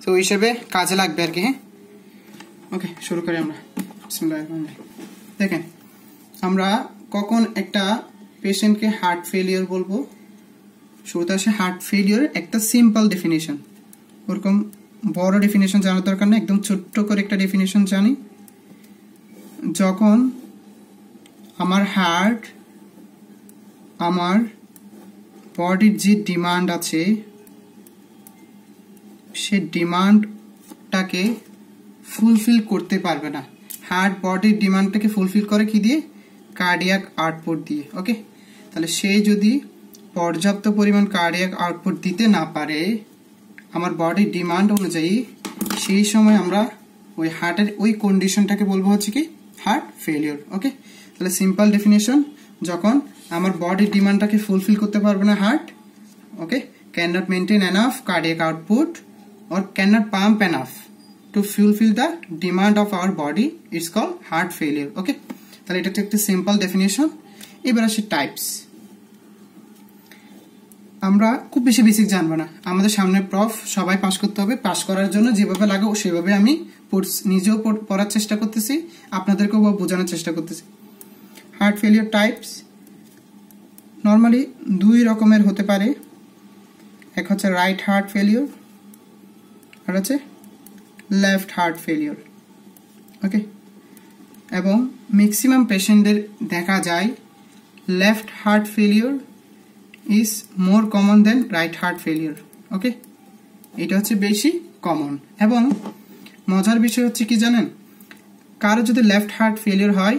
তো হিসেবে কাজে লাগবে আর কি। হ্যাঁ, ওকে, শুরু করি আমরা। দেখেন, আমরা কখন একটা পেশেন্টকে হার্ট ফেলিওর বলবো, শুরুতে আসে হার্ট ফেলিওর একটা সিম্পল ডেফিনেশন। ওরকম বড় ডেফিনেশন জানার দরকার না, একদম ছোট্ট করে একটা ডেফিনেশন জানি। যখন আমার হার্ট আমার বডির যে ডিমান্ড আছে সে ডিমান্ডটাকে ফুলফিল করতে পারবে না। হার্ট বডির ডিমান্ডটাকে ফুলফিল করে কি দিয়ে? কার্ডিয়াক আউটপুট দিয়ে। ওকে, তাহলে সে যদি পর্যাপ্ত পরিমাণ কার্ডিয়াক আউটপুট দিতে না পারে আমার বডির ডিমান্ড অনুযায়ী, সেই সময় আমরা ওই হার্টের ওই কন্ডিশনটাকে বলবো হচ্ছে কি হার্ট ফেলিওর। ওকে, তাহলে সিম্পল ডেফিনেশন, যখন আমার বডির ডিমান্ডটাকে ফুলফিল করতে পারবে না heart, okay, can not maintain enough cardiac output or cannot pump enough to fulfill the demand of our body, it's called heart failure. Okay, তাহলে এটা একটা সিম্পল ডেফিনেশন। এবার আসে টাইপস। আমরা খুব বেশি বেসিক জানবো না, আমাদের সামনে প্রফ সবাই পাস করতে হবে। পাস করার জন্য যেভাবে লাগে সেভাবে আমি নিজেও পড়ার চেষ্টা করতেছি, আপনাদেরকেও বোঝানোর চেষ্টা করতেছি। হার্ট ফেলিওর টাইপস নর্মালি দুই রকমের হতে পারে। এক হচ্ছে রাইট হার্ট ফেলিওর, আর হচ্ছে লেফট হার্ট ফেলিওর। ওকে, এবং ম্যাক্সিমাম পেশেন্টদের দেখা যায় left heart failure is more common than right heart failure. Okay, এটা হচ্ছে বেশি কমন। এবং মজার বিষয় হচ্ছে কি জানেন, কারো যদি লেফট হার্ট ফেলিওর হয়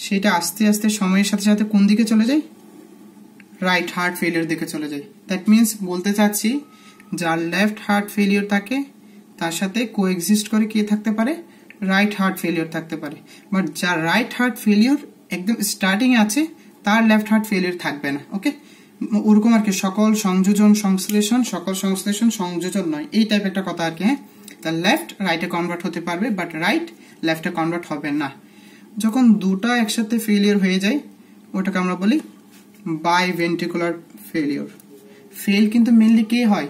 সেটা আস্তে আস্তে সময়ের সাথে সাথে কোন দিকে চলে যায়? রাইট হার্ট ফেলিওর দিকে চলে যায়। দ্যাট মিনস বলতে চাচ্ছি, যার লেফট হার্ট ফেলিওর থাকে তার সাথে কোএক্সিস্ট করে কে থাকতে পারে? রাইট হার্ট ফেলিওর থাকতে পারে। বাট যার রাইট হার্ট ফেলিওর একদম স্টার্টিং আছে তার লেফট হার্ট ফেলিওর থাকবে না। ওকে, ওরকম আর কি, সকল সংযোজন সংযোজন নয়, এই টাইপ একটা কথা আর কি। হ্যাঁ, তার লেফট রাইটে কনভার্ট হতে পারবে, বাট রাইট লেফটে কনভার্ট হবে না। যখন দুটা একসাথে ফেলিওর হয়ে যায় ওটাকে আমরা বলি বাইভেন্ট্রিকুলার ফেলিওর। ফেল কিন্তু মেনলি কে হয়?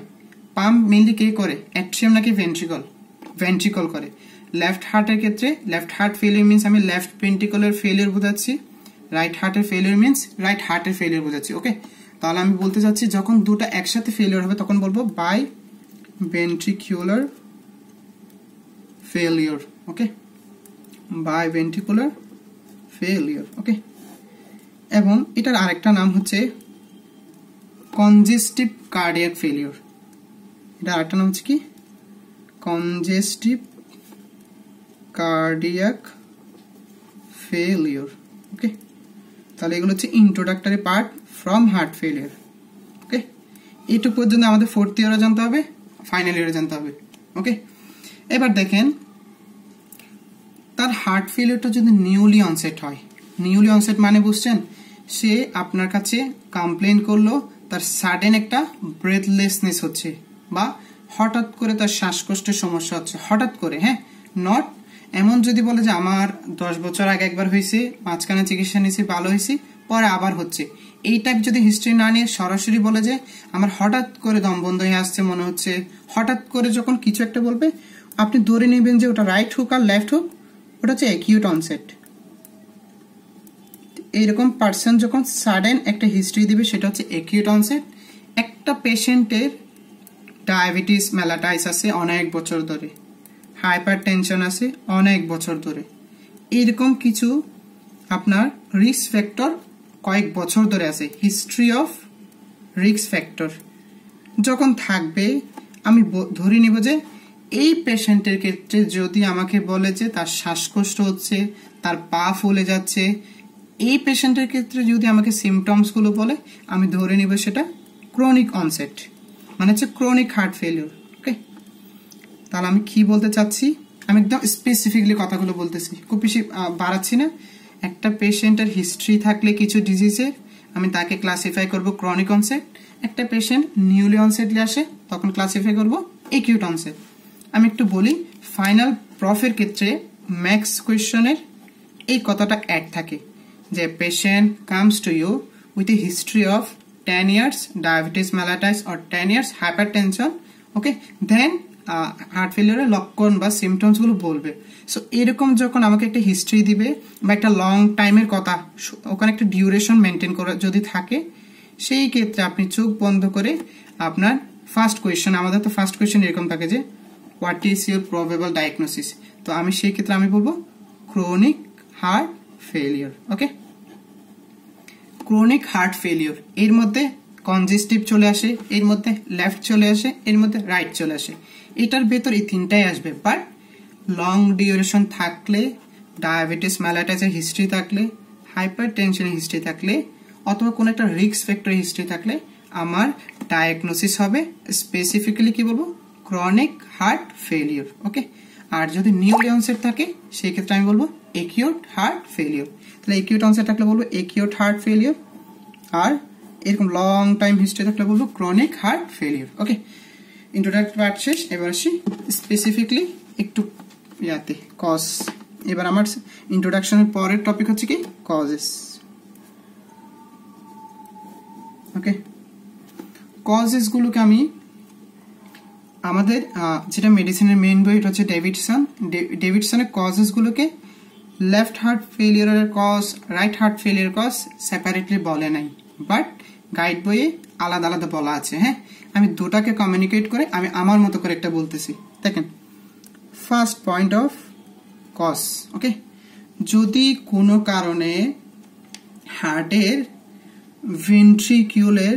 পাম্প মেনলি কে করে? অ্যাট্রিয়াম নাকি ভেন্ট্রিকল? ভেন্ট্রিকল করে। লেফট হার্টের ক্ষেত্রে লেফট হার্ট ফেলিওর মিনস আমি লেফট ভেন্ট্রিকুলার ফেলিওর বোঝাচ্ছি, রাইট হার্টের ফেলিওর মিনস রাইট হার্টের ফেলিওর বোঝাচ্ছি। ওকে, তাহলে আমি বলতে চাচ্ছি যখন দুটো একসাথে ফেলিওর হবে তখন বলবো biventricular failure. Okay, biventricular failure. Okay, এবং এটার আরেকটা নাম হচ্ছে কনজেস্টিভ কার্ডিয়াক ফেলিওর। এটা আরেকটা নাম হচ্ছে কি কনজেস্টিভ কার্ডিয়াক ফেলিওর। ওকে, তাহলে এগুলো হচ্ছে introductory part from heart failure. Okay, এইটুকু পর্যন্ত আমাদের ফোর্থ ইয়ারে জানতে হবে, ফাইনাল ইয়ারে জানতে হবে। ওকে, এবার দেখেন তার হার্ট ফেলিওরটা যদি নিউলি অনসেট হয়, নিউলি অনসেট মানে বুঝছেন, সে আপনার কাছে কমপ্লেন করলো তার সাডেন একটা ব্রেথলেসনেস হচ্ছে বা হঠাৎ করে তার শ্বাসকষ্টের সমস্যা হচ্ছে, হঠাৎ করে। হ্যাঁ, নট এমন যদি বলে যে আমার 10 বছর আগে একবার হয়েছে, মাঝখানে চিকিৎসা নিয়েছি, ভালো হয়েছি, পরে আবার হচ্ছে, এই টাইপ যদি হিস্ট্রি না নিয়ে সরাসরি বলে যে আমার হঠাৎ করে দম বন্ধ হয়ে আসছে মনে হচ্ছে, হঠাৎ করে যখন কিছু একটা বলবে আপনি ধরে নেবেন যে ওটা রাইট হোক আর লেফট হোক, ওটা হচ্ছে অ্যাকিউট অনসেট। এইরকম পার্সন যখন সাডেন একটা হিস্ট্রি দিবে সেটা হচ্ছে অ্যাকিউট অনসেট। একটা পেশেন্টের ডায়াবেটিস মেলাটাইস আছে অনেক বছর ধরে, হাইপার টেনশন আছে অনেক বছর ধরে, এইরকম কিছু আপনার রিস্ক ফ্যাক্টর কয়েক বছর ধরে আছে, হিস্ট্রি অফ রিস্ক ফ্যাক্টর যখন থাকবে, আমি ধরে নিব যে এই পেশেন্টের ক্ষেত্রে যদি আমাকে বলে যে তার শ্বাসকষ্ট হচ্ছে, তার পা ফুলে যাচ্ছে, এই পেশেন্টের ক্ষেত্রে যদি আমাকে সিমটমসগুলো বলে আমি ধরে নিব সেটা ক্রনিক অনসেট, মানে হচ্ছে ক্রনিক হার্ট ফেলিওর। ওকে, তাহলে আমি কি বলতে চাচ্ছি, আমি একদম স্পেসিফিকলি কথাগুলো বলতেছি, খুব বেশি বাড়াচ্ছি না। একটা পেশেন্টের হিস্ট্রি থাকলে কিছু ডিজিজের আমি তাকে ক্লাসিফাই করব ক্রনিক অনসেট, একটা পেশেন্ট নিউলি অনসেটলি আসে তখন ক্লাসিফাই করব অ্যাকিউট অনসেট। আমি একটু বলি, ফাইনাল প্রফের ক্ষেত্রে ম্যাক্স কোয়েশ্চনের এই কথাটা অ্যাড থাকে যে patient comes to you with a history of 10 years diabetes mellitus or 10 years hypertension, okay, then heart ফেলিওরের লক্ষণ বা সিমটমস গুলো বলবে। সো এরকম যখন আমাকে একটা হিস্ট্রি দিবে বা একটা লং টাইমের কথা, ওখানে একটা ডিউরেশন মেনটেন করা যদি থাকে, সেই ক্ষেত্রে আপনি চোখ বন্ধ করে আপনার ফার্স্ট কোয়েশ্চেন, আমাদের তো ফার্স্ট কোয়েশ্চেন এরকম থাকে যে what is your probable diagnosis, তো আমি সেই ক্ষেত্রে আমি বলবো ক্রনিক হার্ট ফেলিওর। ওকে, ক্রনিক হার্ট ফেলিওর, এর মধ্যে কনজেস্টিভ চলে আসে, এর মধ্যে লেফট চলে আসে, এর মধ্যে রাইট চলে আসে, এটার ভেতর এই তিনটাই আসবে। বাট লং ডিউরেশন থাকলে, ডায়াবেটিস মেলাটাইসের হিস্ট্রি থাকলে, হাইপার টেনশনের হিস্ট্রি থাকলে, অথবা কোনো একটা রিস্ক ফ্যাক্টর হিস্ট্রি থাকলে আমার ডায়াগনোসিস হবে স্পেসিফিক্যালি কি বলবো, ক্রনিক হার্ট ফেলিওর। ওকে, আর যদি নিউলি অনসেট থাকে সেই ক্ষেত্রে আমি বলবো একিউট হার্ট ফেলিওর। তাহলে একিউট অনসেট থাকলে বলবো একিউট হার্ট ফেলিওর, আর এরকম লং টাইম হিস্ট্রি থাকলে বলবো ক্রনিক হার্ট ফেলিওর। ওকে, ইন্ট্রোডাক্টরি পার্ট শেষ, এবার আসি স্পেসিফিকলি একটু ইয়াতে কজ। এবার আমার ইন্ট্রোডাকশনের পরের টপিক হচ্ছে কি কজেস। ওকে, কজেস গুলোকে আমি আমাদের যেটা মেডিসিনের মেইন বই এটা হচ্ছে ডেভিডসনের কজেস গুলোকে লেফট হার্ট ফেলিওরের cause, right heart failure cause separately বলে নাই, বাট গাইড বইয়ে আলাদা আলাদা বলা আছে। হ্যাঁ, আমি দুটাকে কমিউনিকেট করে আমি আমার মতো করে একটা বলতেছি। দেখেন, ফার্স্ট পয়েন্ট অফ কজ। ওকে, যদি কোনো কারণে হার্টের ভেন্ট্রিকিউলের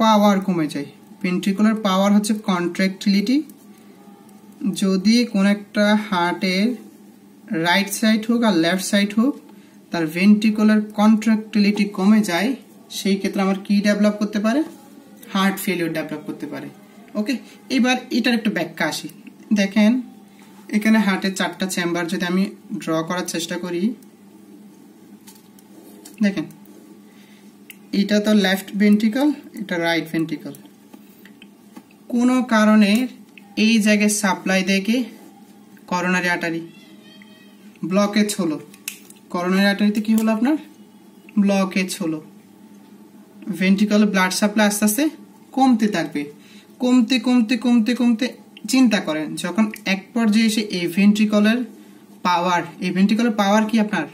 পাওয়ার কমে যায়, ভেন্ট্রিকুলার পাওয়ার হচ্ছে কন্ট্রাক্টিলিটি, যদি কোন একটা হার্টের রাইট সাইড হোক আর লেফট সাইড হোক তার ভেন্ট্রিকুলার কন্ট্রাক্টিলিটি কমে যায়, সেই ক্ষেত্রে আমার কি ডেভেলপ করতে পারে, হার্ট ফেলিওর ডেভেলপ করতে পারে। ওকে, এবার এটার একটু ব্যাখ্যা আসি। দেখেন, এখানে হার্টের 4টা চেম্বার যদি আমি ড্র করার চেষ্টা করি, দেখেন এটা তো লেফট ভেন্ট্রিকল, এটা রাইট ভেন্ট্রিকল। কোনো কারণে এই জায়গায় সাপ্লাই দেখে করোনারি আর্টারি ব্লকেজ হলো, করোনারি আর্টারিতে কি হলো আপনার ব্লকেজ হলো, ভেন্ট্রিকলে ব্লাড সাপ্লাই আস্তে আস্তে কমতে থাকবে, কমতে কমতে কমতে কমতে চিন্তা করেন যখন এক পর্যায়ে এসে এই ভেন্ট্রিকলের পাওয়ার কি আপনার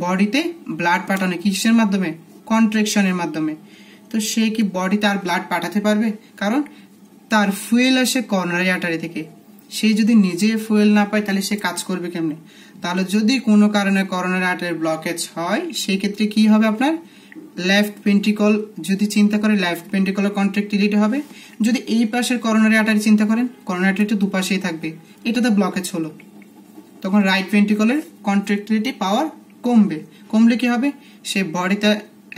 বডিতে ব্লাড পাঠানো কিসের মাধ্যমে, কন্ট্রাকশনের মাধ্যমে, তো সে কি বডিতে আর ব্লাড পাঠাতে পারবে, কারণ তার ফুয়েল আসে করোনারি আর্টারি থেকে, সে যদি নিজে ফুয়েল না পায় তাহলে সে কাজ করবে কেমনে। তাহলে যদি কোনো কারণে করোনারি আর্টারি ব্লকেজ হয় সেই ক্ষেত্রে কি হবে, আপনার লেফট ভেন্ট্রিকল যদি চিন্তা করে লেফট ভেন্ট্রিকলের কন্ট্রাক্টিলিটি হবে, যদি এই পাশের করোনারি আর্টারি চিন্তা করেন করোনারি আর্টারিটা দুপাশেই থাকবে, এটাতে ব্লকেজ হলো, তখন রাইট ভেন্ট্রিকলের কন্ট্রাক্টিলিটি পাওয়ার কমবে, কমলে কি হবে, সে বডিতে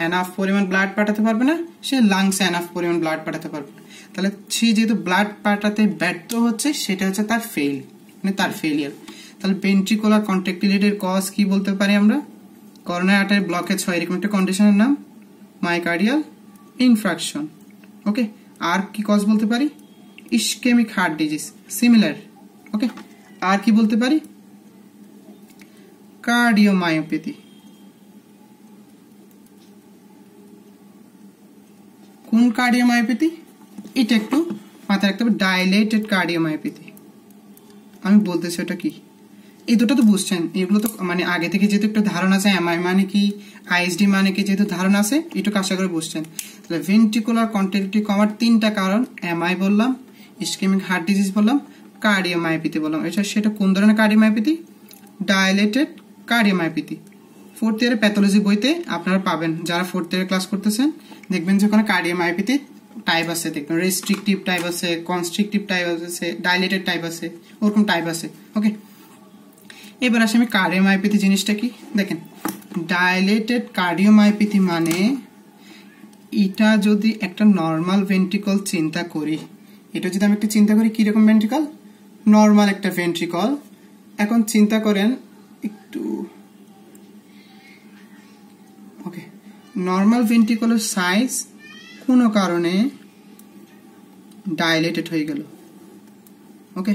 এনাফ পরিমাণ ব্লাড পাঠাতে পারবে না, সে লাংসে এনাফ পরিমাণ ব্লাড পাঠাতে পারবে না, তাহলে সে যেহেতু ব্লাড পাঠাতে ব্যর্থ হচ্ছে সেটা হচ্ছে তার তার ফেলিয়ার। তাহলে ভেন্ট্রিকুলার কন্ট্রাক্টিলিটির কজ কি বলতে পারি আমরা, করোনারি আর্টারি ব্লকেজ হয় এরকম একটা কন্ডিশনের নাম মায়োকার্ডিয়াল ইনফ্রাকশন। ওকে, আর কি কজ বলতে পারি, ইসকেমিক হার্ট ডিজিজ সিমিলার। ওকে, আর কি বলতে পারি, কার্ডিওমায়োপ্যাথি। কোন কার্ডিওমায়োপ্যাথি, এটা একটু মাথায় রাখতে হবে, ডাইলেটেড কার্ডিওমায়োপ্যাথি। আমি বলতেছি ওটা কি, এই দুটো তো বুঝছেন, এগুলো তো মানে আগে থেকে যেহেতু একটা ধারণা আছে, এমআই মানে কি আইএসডি মানে কি যেহেতু ধারণা আছে, এটুকু আশা করে বুঝছেন। তাহলে ভেন্ট্রিকুলার কন্ট্রাক্টিলিটি কমার 3টা কারণ, এমআই বললাম, ইসকেমিক হার্ট ডিজিজ বললাম, কার্ডিওমায়োপ্যাথি বললাম। সেটা কোন ধরনের কার্ডিওমায়োপ্যাথি, ডাইলেটেড কার্ডিওমায়োপ্যাথি। 4th ইয়ারের প্যাথোলজি বইতে আপনারা পাবেন, যারা 4th ইয়ারে ক্লাস করতেছেন দেখবেন যে ওখানে কার্ডিওমায়োপ্যাথি টাইপ আছে, দেখবেন রেস্ট্রিকটিভ টাইপ আছে, কনস্ট্রিকটিভ টাইপ আছে, ডাইলেটেড টাইপ আছে, ওরকম টাইপ আছে। ওকে, এবার আসি আমি কার্ডিওমায়োপ্যাথি জিনিসটা কি। দেখেন, ডাইলেটেড কার্ডিওমায়োপ্যাথি মানে এটা যদি একটা নর্মাল ভেন্ট্রিকল চিন্তা করি, এটা যদি আমি একটা চিন্তা করি কিরকম ভেন্ট্রিকল, নর্মাল একটা ভেন্ট্রিকল। এখন চিন্তা করেন একটু, ওকে, নর্মাল ভেন্ট্রিকলের সাইজ কোনো কারণে ডাইলেটেড হয়ে গেল। ওকে,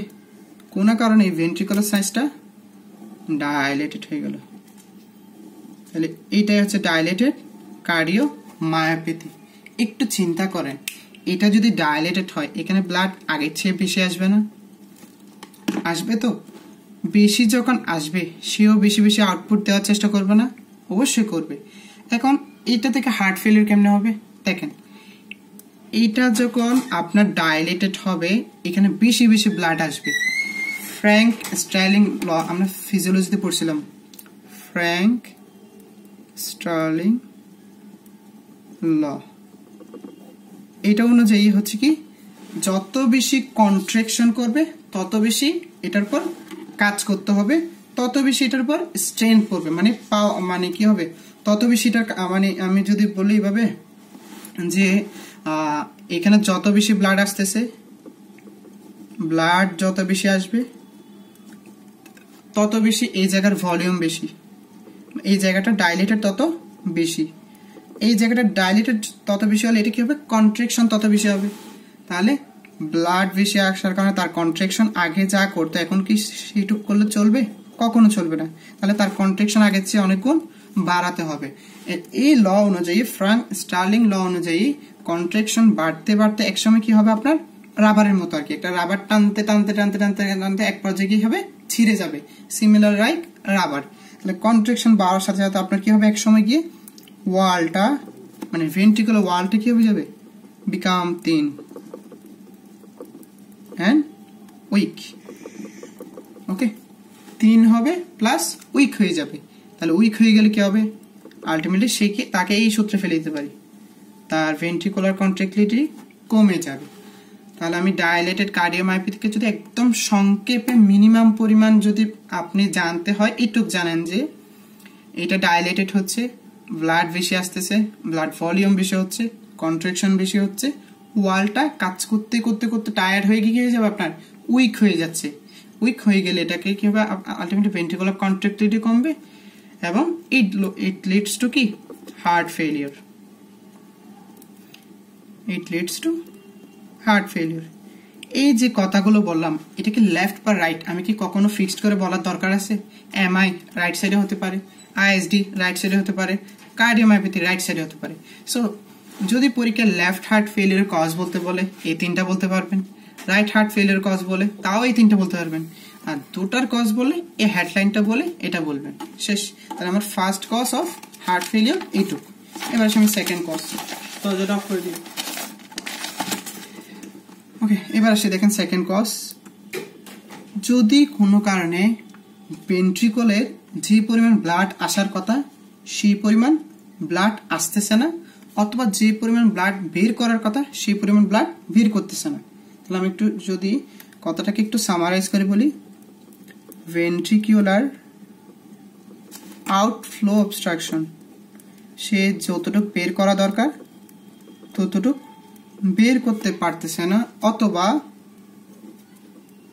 কোনো কারণে এই ভেন্ট্রিকলের সাইজটা ডাইলেটেড হয়ে গেল, তাহলে এইটাই হচ্ছে ডাইলেটেড কার্ডিওমায়োপ্যাথি। একটু চিন্তা করেন, এটা যদি ডাইলেটেড হয় এখানে ব্লাড আগের চেয়ে বেশি আসবে না? আসবে তো। বেশি যখন আসবে সেও বেশি বেশি আউটপুট দেওয়ার চেষ্টা করবে না? অবশ্যই করবে। এখন এটা থেকে হার্ট ফেলিয়ার কেমনে হবে দেখেন, এটা যখন আপনার ডাইলেটেড হবে এখানে বেশি বেশি ব্লাড আসবে। ফ্র্যাঙ্ক স্টার্লিং ল আমরা ফিজিওলজিতে পড়ছিলাম, ফ্র্যাঙ্ক স্টার্লিং ল, এটা অনুযায়ী হচ্ছে কি যত বেশি কন্ট্রাকশন করবে তত বেশি এটার পর কাজ করতে হবে, তত বেশি এটার পর স্ট্রেন পড়বে, মানে মানে কি হবে তত বেশি এটা, মানে আমি যদি বলি এইভাবে যে এখানে যত বেশি ব্লাড আসতেছে, ব্লাড যত বেশি আসবে তত বেশি এই জায়গার ভলিউম বেশি, এই জায়গাটা ডাইলেটেড তত বেশি, এই জায়গাটা ডাইলেটেড তত বেশি হলে এটা কি হবে কন্ট্রাকশন তত বেশি হবে। তাহলে ব্লাড বেশি আসার কারণে তার কন্ট্রাকশন আগে যা করতো এখন কি সেইটুক করলে চলবে? কখনো চলবে না। তাহলে তার কন্ট্রাকশন আগের চেয়ে অনেক গুণ বাড়াতে হবে। এই ল অনুযায়ী, ফ্র্যাঙ্ক স্টার্লিং ল অনুযায়ী কন্ট্রাকশন বাড়তে বাড়তে একসময় কি হবে আপনার রাবারের মতো আর কি, একটা রাবার টানতে টানতে টানতে টানতে টানতে এক পর্যায়ে কি হবে ছিঁড়ে যাবে, সিমিলার লাইক রাবার। তাহলে কন্ট্রাকশন বাড়ার সাথে সাথে আপনার কি হবে একসময় গিয়ে ওয়ালটা মানে ভেন্ট্রিকুলার ওয়ালটা কি হয়ে যাবে become thin and weak. Okay, thin হবে প্লাস উইক হয়ে যাবে। তাহলে উইক হয়ে গেলে কি হবে আলটিমেটলি সে কি তাকে এই সূত্রে ফেলে দিতে পারি, তার ভেন্ট্রিকুলার কন্ট্রাক্টিলিটি কমে যাবে। তাহলে আমি ডাইলেটেড কার্ডিওমায়োপ্যাথি থেকে যদি একদম সংক্ষেপে মিনিমাম পরিমাণ যদি আপনি জানতে হয় এটুক জানেন যে এটা ডাইলেটেড হচ্ছে, ব্লাড বেশি আসতেছে, ব্লাড ভলিউম বেশি হচ্ছে, কন্ট্রাকশন বেশি হচ্ছে, ওয়ালটা কাজ করতে করতে করতে টায়ার্ড হয়ে গিয়ে যাবে আপনার উইক হয়ে যাচ্ছে। উইক হয়ে গেলে এটাকে কি হবে আলটিমেটলি ভেন্ট্রিকুলার কন্ট্রাক্টিলিটি কমবে এবং ইট লিডস টু কি heart failure, it leads to heart failure. এই যে কথাগুলো বললাম এটা কি লেফট বা রাইট আমি কি কখনো ফিক্সড করে বলার দরকার আছে? এমআই রাইট সাইডে হতে পারে, আইএসডি রাইট সাইডে হতে পারে, কার্ডিওমায়োপ্যাথি রাইট সাইডে হতে পারে। সো যদি পরীক্ষায় লেফট হার্ট ফেলিয়ার কজ বলতে বলে এই তিনটা বলতে পারবেন, রাইট হার্ট ফেলিয়ার কজ বলে তাও এই তিনটা বলতে পারবেন, আর দুটার কজ বলে এই হেডলাইনটা বলে এটা বলবেন, শেষ। তাহলে আমার first cause of heart failure এইটুকু। এবার আমি সেকেন্ড কজ তো যেটা অফ করে দিই। ওকে, এবার আসি দেখেন সেকেন্ড কজ, যদি কোনো কারণে ভেন্ট্রিকলের যে পরিমাণ ব্লাড আসার কথা সেই পরিমাণ ব্লাড আসতেছে না, অথবা যে পরিমাণ ব্লাড বের করার কথা সেই পরিমাণ ব্লাড বের করতেছে না। তাহলে আমি একটু যদি কথাটাকে একটু সামারাইজ করে বলি, ভেন্ট্রিকুলার আউটফ্লো অবস্ট্রাকশন, সে যতটুকু বের করা দরকার ততটুকু বের করতে পারতেছে না, অথবা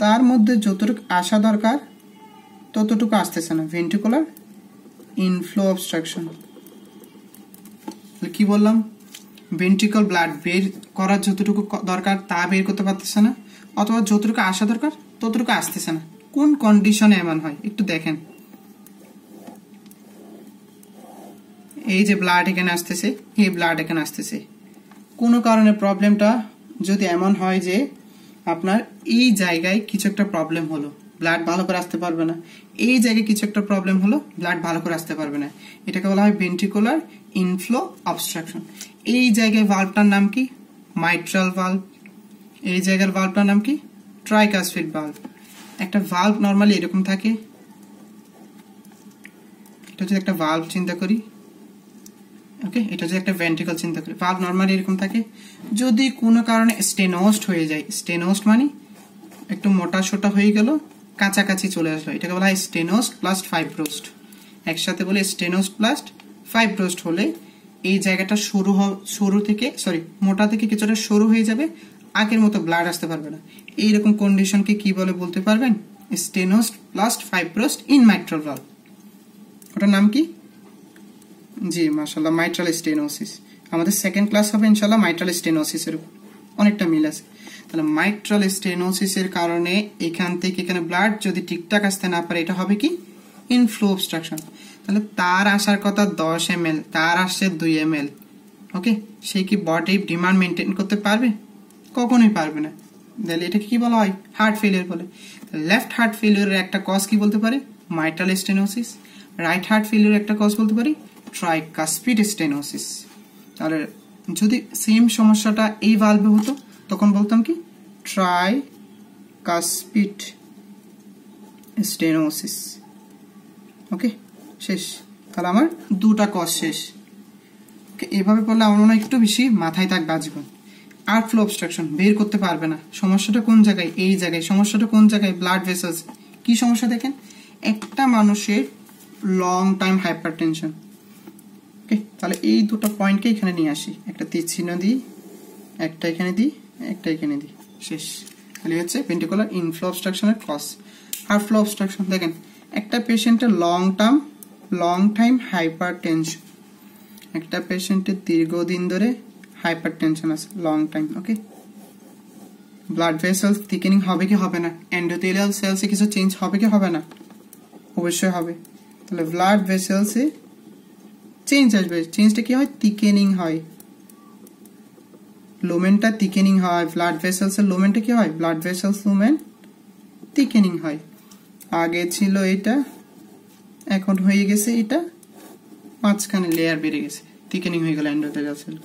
তার মধ্যে যতটুকু আসা দরকার ততটুকু আসতেছে না, ভেন্ট্রিকুলার ইনফ্লো অবস্ট্রাকশন। কি বললাম ভেন্ট্রিকল ব্লাড বের করার যতটুকু দরকার তা বের করতে পারতেছে না, অথবা যতটুকু আসা দরকার ততটুকু আসতেছে না। কোন কন্ডিশনে এমন হয় একটু দেখেন, এই যে ব্লাড এখানে আসতেছে, এই ব্লাড এখানে আসতেছে, কোনো কারণে প্রবলেমটা যদি এমন হয় যে আপনার এই জায়গায় কিছু একটা প্রবলেম হলো, ব্লাড ভালো করে আসতে পারবে না, এই জায়গায় কিছু একটা প্রবলেম হলো, ব্লাড ভালো করে আসতে পারবে না, এটাকে বলা হয় ভেন্ট্রিকুলার ইনফ্লো অবস্ট্রাকশন। এই জায়গায় ভালভটার নাম কি মাইট্রাল ভালভ, এই জায়গার ভালভটার নাম কি ট্রাইকাসপিড ভালভ। একটা ভালভ নরমালি এরকম থাকে, এটা যদি একটা ভালভ চিন্তা করি, ওকে, এটা যদি একটা ভেন্ট্রিকল চিন্তা করি, ভালভ নরমালি এরকম থাকে। যদি কোনো কারণে স্টেনোস্ট হয়ে যায়, স্টেনোস্ট মানে একটু মোটা সোটা হয়ে গেল, কাছাকাছি চলে আসলো, এটাকে বলা হয় স্টেনোস্ট প্লাস ফাইব্রোস্ট। একসাথে বলে স্টেনোস্ট প্লাস ফাইব্রোস্ট হলে এই জায়গাটা সরু থেকে মোটা থেকে কিছুটা সরু হয়ে যাবে, আগের মতো ব্লাড আসতে পারবে না। এইরকম কন্ডিশনকে কি বলে বলতে পারবেন? স্টেনোস্ট প্লাস ফাইব্রোস্ট ইন মাইট্রাল ভালভ। ওটার নাম কি? জি মাশাআল্লাহ, মাইট্রাল স্টেনোসিস। আমাদের সেকেন্ড ক্লাস হবে ইনশাআল্লাহ মাইট্রাল স্টেনোসিসের উপর, অনেকটা মিল আছে। তাহলে মাইট্রাল স্টেনোসিসের কারণে এখান থেকে এখানে ব্লাড যদি ঠিকঠাক আসতে না পারে এটা হবে কি ইনফ্লো অবস্ট্রাকশন। তাহলে তার আসার কথা 10 ml, তার আসছে 2 ml, ওকে, সে কি বডি ডিমান্ড মেনটেন করতে পারবে? কখনোই পারবে না। তাহলে এটাকে কি বলা হয়? হার্ট ফেলিয়ার বলে। লেফট হার্ট ফেলিয়ারের একটা কজ কি বলতে পারে? Mitral stenosis. রাইট হার্ট ফেলিয়ারের একটা কজ বলতে পারি ট্রাইকাসপিড স্টেনোসিস। তাহলে যদি সেম সমস্যাটা এই ভালভে হতো তখন বলতাম কি ট্রাইকাসপিড স্টেনোসিস। ওকে, শেষ। তাহলে আমার দুটা কজ শেষ। এভাবে পড়লে আমার মনে হয় একটু বেশি মাথায় থাকবে আজীবন। আর্ট ফ্লো অবস্ট্রাকশন বের করতে পারবে না। সমস্যাটা কোন জায়গায়? এই জায়গায়। সমস্যাটা কোন জায়গায়? Blood vessels. কি সমস্যা দেখেন? একটা মানুষের লং টাইম হাইপারটেনশন। ওকে, তাহলে এই দুটো পয়েন্টকে এখানে নিয়ে আসি, একটা তীর চিহ্ন দিই, একটা এখানে দিই, একটা এখানে দিই, শেষ। তাহলে হচ্ছে ভেন্ট্রিকুলার ইনফ্লো অবস্ট্রাকশনের কজ। হার্ট ফ্লো অবস্ট্রাকশন দেখেন, একটা পেশেন্টের লং টাইম হাইপারটেনশন, একটা পেশেন্টের দীর্ঘদিন ধরে হাইপারটেনশন আছে, লং টাইম। ওকে, ব্লাড ভেসেলস থিকেনিং হবে কি হবে না? এন্ডোথেলিয়াল সেলসে কিছু চেঞ্জ হবে কি হবে না? অবশ্যই হবে। তাহলে ব্লাড ভেসেলসে চেঞ্জ আসবে। চেঞ্জটা কি হয়? থিকেনিং হয়, লুমেনটা থিকেনিং হয়। ব্লাড ভেসেলসের লুমেনটা কি হয়? ব্লাড ভেসেলস লুমেন থিকেনিং হয়। আগে ছিল এটা, এখন হয়ে গেছে এটা, মাঝখানে লেয়ার বেড়ে গেছে, থিকেনিং হয়ে গেল এন্ডোথেলিয়াল সেল।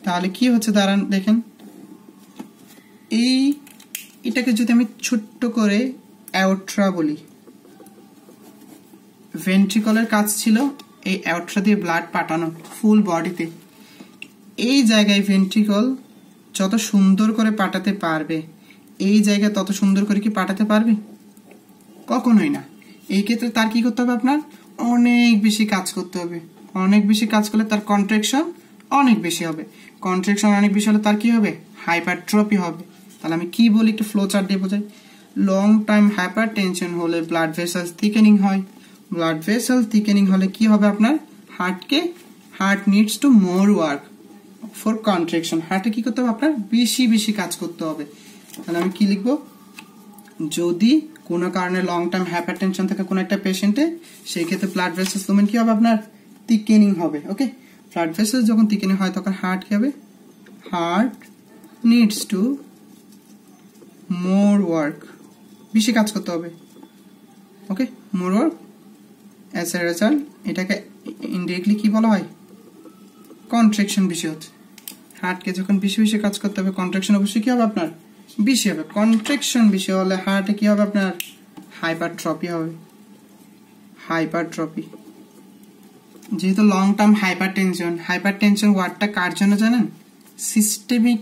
তাহলে কি হচ্ছে দাঁড়ান দেখেন, এটাকে যদি আমি ছোট্ট করে অ্যাওর্ট্রা বলি, ভেন্ট্রিকলের কাজ ছিল এই অ্যাওর্ট্রা দিয়ে ব্লাড পাঠানো ফুল বডিতে। এই জায়গায় ভেন্ট্রিকল যত সুন্দর করে পাঠাতে পারবে, এই জায়গায় তত সুন্দর করে কি পাঠাতে পারবে? কখনোই না। এই ক্ষেত্রে তার কি করতে হবে? আপনার অনেক বেশি কাজ করতে হবে। অনেক বেশি কাজ করলে তার কন্ট্রাকশন অনেক বেশি হবে। কন্ট্রাকশন অনেক বেশি হলে তার কি হবে? হাইপারট্রপি হবে। তাহলে আমি কি বলি একটু ফ্লো চার্ট দিয়ে বোঝাই। লং টাইম হাইপারটেনশন হলে ব্লাড ভেসেলস থিকেনিং হয়। ব্লাড ভেসেল থিকেনিং হলে কি হবে? আপনার heart needs to more work for contraction. হার্টে কি করতে হবে? আপনার বেশি বেশি কাজ করতে হবে। তাহলে আমি কি লিখবো? যদি কোনো কারণে লং টাইম হাইপারটেনশন থাকে কোনো একটা পেশেন্টে, সেই ক্ষেত্রে ব্লাড ভেসেলস লুমেন কি হবে? আপনার থিকেনিং হবে। ওকে, ব্লাড ভেসেলস যখন থিকেনিং হয় তখন হার্ট কি হবে? Heart needs to more work, বেশি কাজ করতে হবে। Okay, more work. As a result এটাকে ইনডিরেক্টলি কি বলা হয়? কন্ট্রাকশন বেশি হচ্ছে। হার্টকে যখন বেশি বেশি কাজ করতে হবে, কন্ট্রাকশন অবশ্যই কি হবে? আপনার বেশি হবে। কন্ট্রাকশন বেশি হলে হার্টে কি হবে? আপনার হাইপারট্রপি হবে। হাইপারট্রপি যেহেতু লং টার্ম হাইপারটেনশন ওয়ার্ডটা কার জন্য জানেন? সিস্টেমিক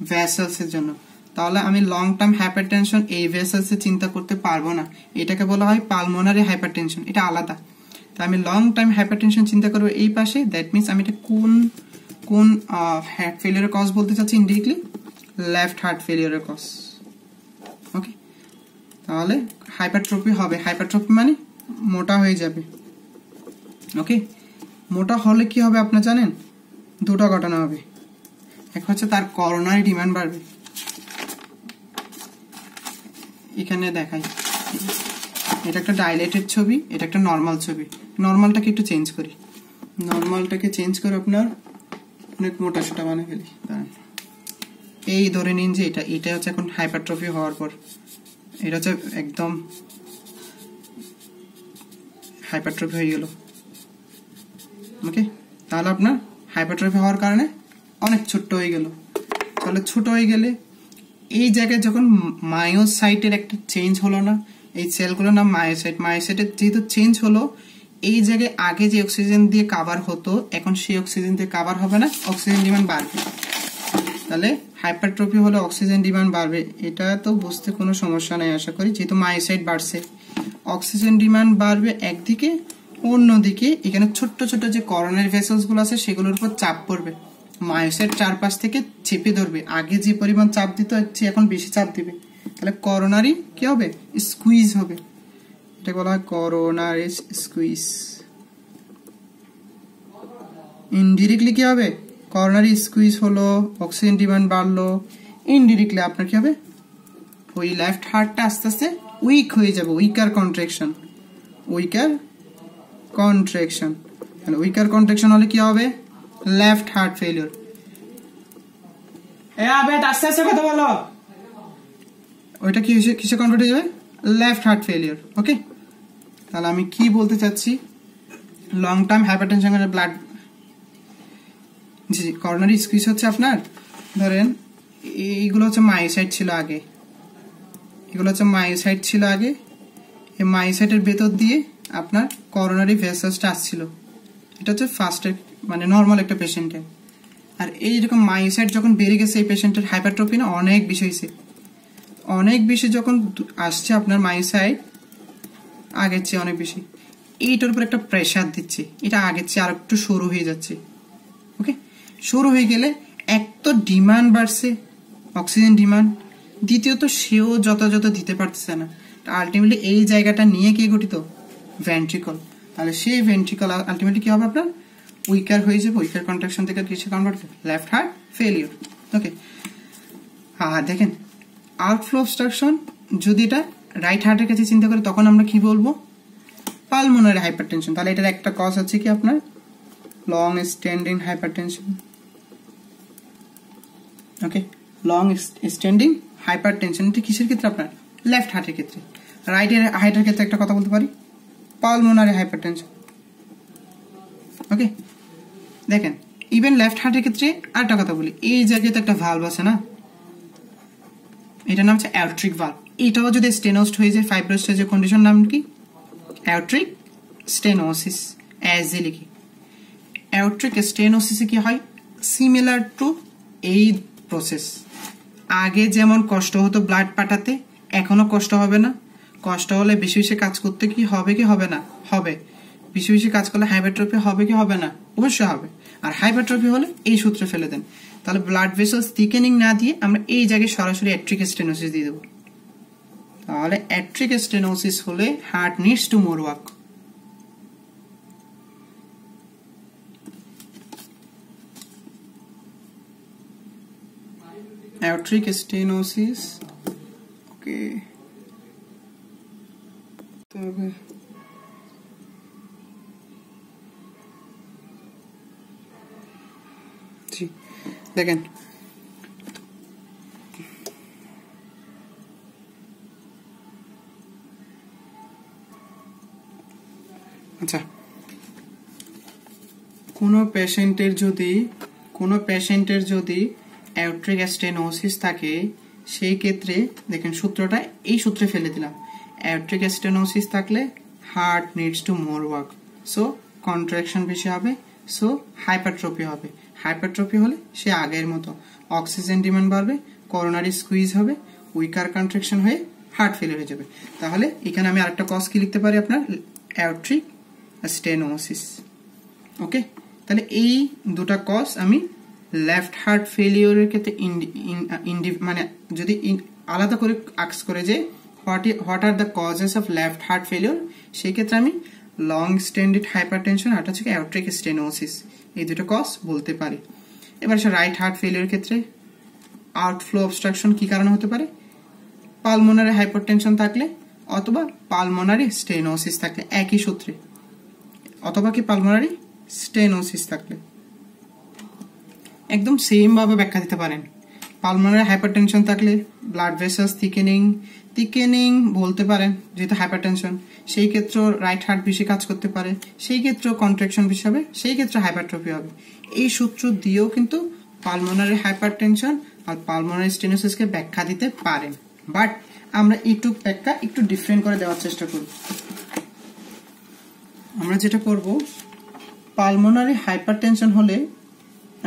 ভেসেলসের জন্য। তাহলে আমি লং টার্ম হাইপারটেনশন এই ভেসেলসে চিন্তা করতে পারবো না, এটাকে বলা হয় পালমোনারি হাইপারটেনশন, এটা আলাদা। তাই আমি লং টাইম হাইপারটেনশন চিন্তা করবো এই পাশে। দ্যাট মিনস আমি এটা কোন হার্ট ফেলিয়ারের কজ বলতে চাচ্ছি? ইনডিরেক্টলি লেফট হার্ট ফেলিয়ারের কজ। ওকে, তাহলে হাইপারট্রপি হবে। হাইপারট্রপি মানে মোটা হয়ে যাবে। ওকে, মোটা হলে কি হবে আপনার জানেন? দুটো ঘটনা হবে। এক হচ্ছে তার করোনারি ডিমান্ড বাড়বে। এখানে দেখাই, এটা একটা ডাইলেটেড ছবি, এটা একটা নর্মাল ছবি। নর্মালটাকে একটু চেঞ্জ করি, নর্মালটাকে চেঞ্জ করে আপনার অনেক মোটা সোটা বানিয়ে ফেলি। এই ধরে নিন যে এটা হচ্ছে এখন হাইপারট্রফি হওয়ার পর, এটা হচ্ছে একদম হাইপারট্রফি হয়ে গেল। ওকে, তাহলে আপনার হাইপারট্রফি হওয়ার কারণে অনেক ছোট্ট হয়ে গেল। তাহলে ছোট হয়ে গেলে এই জায়গায় যখন মায়োসাইটের একটা চেঞ্জ হলো না, এই সেলগুলোর নাম মায়োসাইটের যেহেতু চেঞ্জ হলো, এই জায়গায় আগে যে অক্সিজেন দিয়ে কাভার হতো এখন সেই অক্সিজেন দিয়ে কাভার হবে না, অক্সিজেন ডিমান্ড বাড়বে। তাহলে হাইপারট্রফি হলে অক্সিজেন ডিমান্ড বাড়বে, এটা তো বুঝতে কোনো সমস্যা নাই আশা করি। যেহেতু মায়োসাইট বাড়ছে, অক্সিজেন ডিমান্ড বাড়বে একদিকে, অন্যদিকে এখানে ছোট্ট ছোট্ট যে করোনারি ভেসেলস গুলো আছে সেগুলোর উপর চাপ পড়বে, মায়োসাইট চারপাশ থেকে চেপে ধরবে। আগে যে পরিমাণ চাপ দিত এখন বেশি চাপ দিবে, তাহলে করোনারি কি হবে? স্কুইজ হবে। এটা বলা হয় করোনারি স্কুইজ। ইনডিরেক্টলি কি হবে? করোনারি স্কুইজ হলো, অক্সিজেন ডিমান্ড বাড়লো, ইনডিরেক্টলি আপনার কি হবে? ওই লেফট হার্টটা আস্তে আস্তে উইক হয়ে যাবে, উইকার কন্ট্রাকশন। উইকার কন্ট্রাকশন হলে কি হবে? Left heart failure. আস্তে আস্তে কথা বলো। ওইটা কি কিসে কনভার্ট হয়ে যাবে? Left heart failure. ওকে, তাহলে আমি কি বলতে চাচ্ছি, লং টার্ম হাইপারটেনশন ব্লাড, জি করোনারি স্কুইজ হচ্ছে আপনার, ধরেন এইগুলো হচ্ছে মায়োসাইট ছিল আগে, এগুলো হচ্ছে মায়োসাইট ছিল আগে, এই মায়োসাইটের ভেতর দিয়ে আপনার করোনারি ভেসেলসটা আসছিল। এটা হচ্ছে ফার্স্টের মানে নর্মাল একটা পেশেন্টের। আর এইরকম মায়োসাইট যখন বেড়ে গেছে এই পেশেন্টের হাইপারট্রফি না অনেক বেশি হয়েছে, অনেক বেশি যখন আসছে আপনার মায়োসাইট আগের চেয়ে অনেক বেশি, এইটার উপর একটা প্রেশার দিচ্ছে, এটা আগের চেয়ে আর একটু সরু হয়ে যাচ্ছে। ওকে, সরু হয়ে গেলে এক তো ডিমান্ড বাড়ছে, অক্সিজেন ডিমান্ড, দ্বিতীয়ত সেও যথাযথ দিতে পারতেছে না। আলটিমেটলি এই জায়গাটা নিয়ে কি গঠিত? ভেন্ট্রিকল। তাহলে সেই ভেন্ট্রিকল আলটিমেটলি কি হবে আপনার? উইকার হয়ে যাবে, উইকার কন্ট্রাকশন থেকে কিসে কনভার্ট হবে? Left heart failure. ওকে, দেখেন আউটফ্লো অবস্ট্রাকশন যদি এটা রাইট হার্টের কাছে চিন্তা করে তখন আমরা কি বলবো? Pulmonary hypertension. তাহলে এটার একটা কজ আছে কি আপনার? Long standing hypertension. Okay, long standing hypertension এটা কিসের ক্ষেত্রে? আপনার লেফট হার্টের ক্ষেত্রে। রাইট হার্টের ক্ষেত্রে একটা কথা বলতে পারি, পালমোনারি হাইপারটেনশন। ওকে, দেখেন ইভেন লেফট হার্টের ক্ষেত্রে আরেকটা কথা বলি, এই জায়গাতে একটা ভালভ আছে না, এটার নাম হচ্ছে অ্যাওট্রিক ভালভ। এটাও যদি স্টেনোসড হয়ে যায়, ফাইব্রোস স্টেজের কন্ডিশন নাম কি? অ্যাওট্রিক স্টেনোসিস। অ্যাজ এ লিখি, অ্যাওট্রিক স্টেনোসিসে কি হয়? সিমিলার টু এই প্রসেস। আগে যেমন কষ্ট হতো ব্লাড পাঠাতে, এখনো কষ্ট হবে না। কষ্ট হলে বেশি বেশি কাজ করতে কি হবে কি হবে না? হবে। বেশি বেশি কাজ করলে হাইপারট্রফি হবে কি হবে না? অবশ্যই হবে। আর হাইপারট্রফি হলে এই সূত্রে ফেলে দেন, তাহলে ব্লাড ভেসেলস থিকেনিং না দিয়ে আমরা এই জায়গায় সরাসরি অ্যাট্রিক স্টেনোসিস দিয়ে দেবো। তাহলে অ্যাট্রিক স্টেনোসিস হলে heart needs to more work. aortic stenosis, ওকে, তবে জি দেখেন আচ্ছা, কোনো পেশেন্টের যদি অ্যাওট্রিক স্টেনোসিস থাকে, সেই ক্ষেত্রে দেখেন সূত্রটা এই সূত্রে ফেলে দিলাম। অ্যাওট্রিক স্টেনোসিস থাকলে heart needs to more work, so contraction বেশি হবে, সো হাইপারট্রফি হবে। হাইপারট্রফি হলে সে আগের মতো অক্সিজেন ডিমান্ড বাড়বে, করোনারি স্কুইজ হবে, উইকার কন্ট্রাকশন হয়ে হার্ট ফেলিয়ার হয়ে যাবে। তাহলে এখানে আমি আরেকটা কজ কি লিখতে পারি? আপনার অ্যাওট্রিক স্টেনোসিস। ওকে, তাহলে এই দুটা কজ আমি লেফট হার্ট ফেলিওরের ক্ষেত্রে মানে যদি আলাদা করে আস্ক করে যে what are the causes of left heart failure, সেই ক্ষেত্রে আমি লং স্ট্যান্ডার্ড হাইপারটেনশন আর হচ্ছে অ্যাওট্রিক স্টেনোসিস, এই দুটো কজ বলতে পারি। এবার সে রাইট হার্ট ফেলিওর ক্ষেত্রে আউটফ্লো অবস্ট্রাকশন কি কারণে হতে পারে? পালমোনারি হাইপারটেনশন থাকলে অথবা পালমোনারি স্টেনোসিস থাকলে, একই সূত্রে, অথবা কি পালমোনারি স্টেনোসিস থাকলে একদম সেম ভাবে ব্যাখ্যা দিতে পারেন। পালমোনারি হাইপারটেনশন থাকলে ব্লাড ভেসেলস থিকেনিং বলতে পারেন, যেহেতু হাইপারটেনশন, সেই ক্ষেত্রে রাইট হার্ট বেশি কাজ করতে পারে, সেই ক্ষেত্রে কন্ট্রাকশন বেশি হবে, সেই ক্ষেত্রে হাইপারট্রফি হবে। এই সূত্র দিয়েও কিন্তু পালমোনারি হাইপারটেনশন আর পালমোনারি স্টেনোসিসকে ব্যাখ্যা দিতে পারেন, বাট আমরা এইটুক ব্যাখ্যা একটু ডিফারেন্ট করে দেওয়ার চেষ্টা করব। আমরা যেটা করব, পালমোনারি হাইপারটেনশন হলে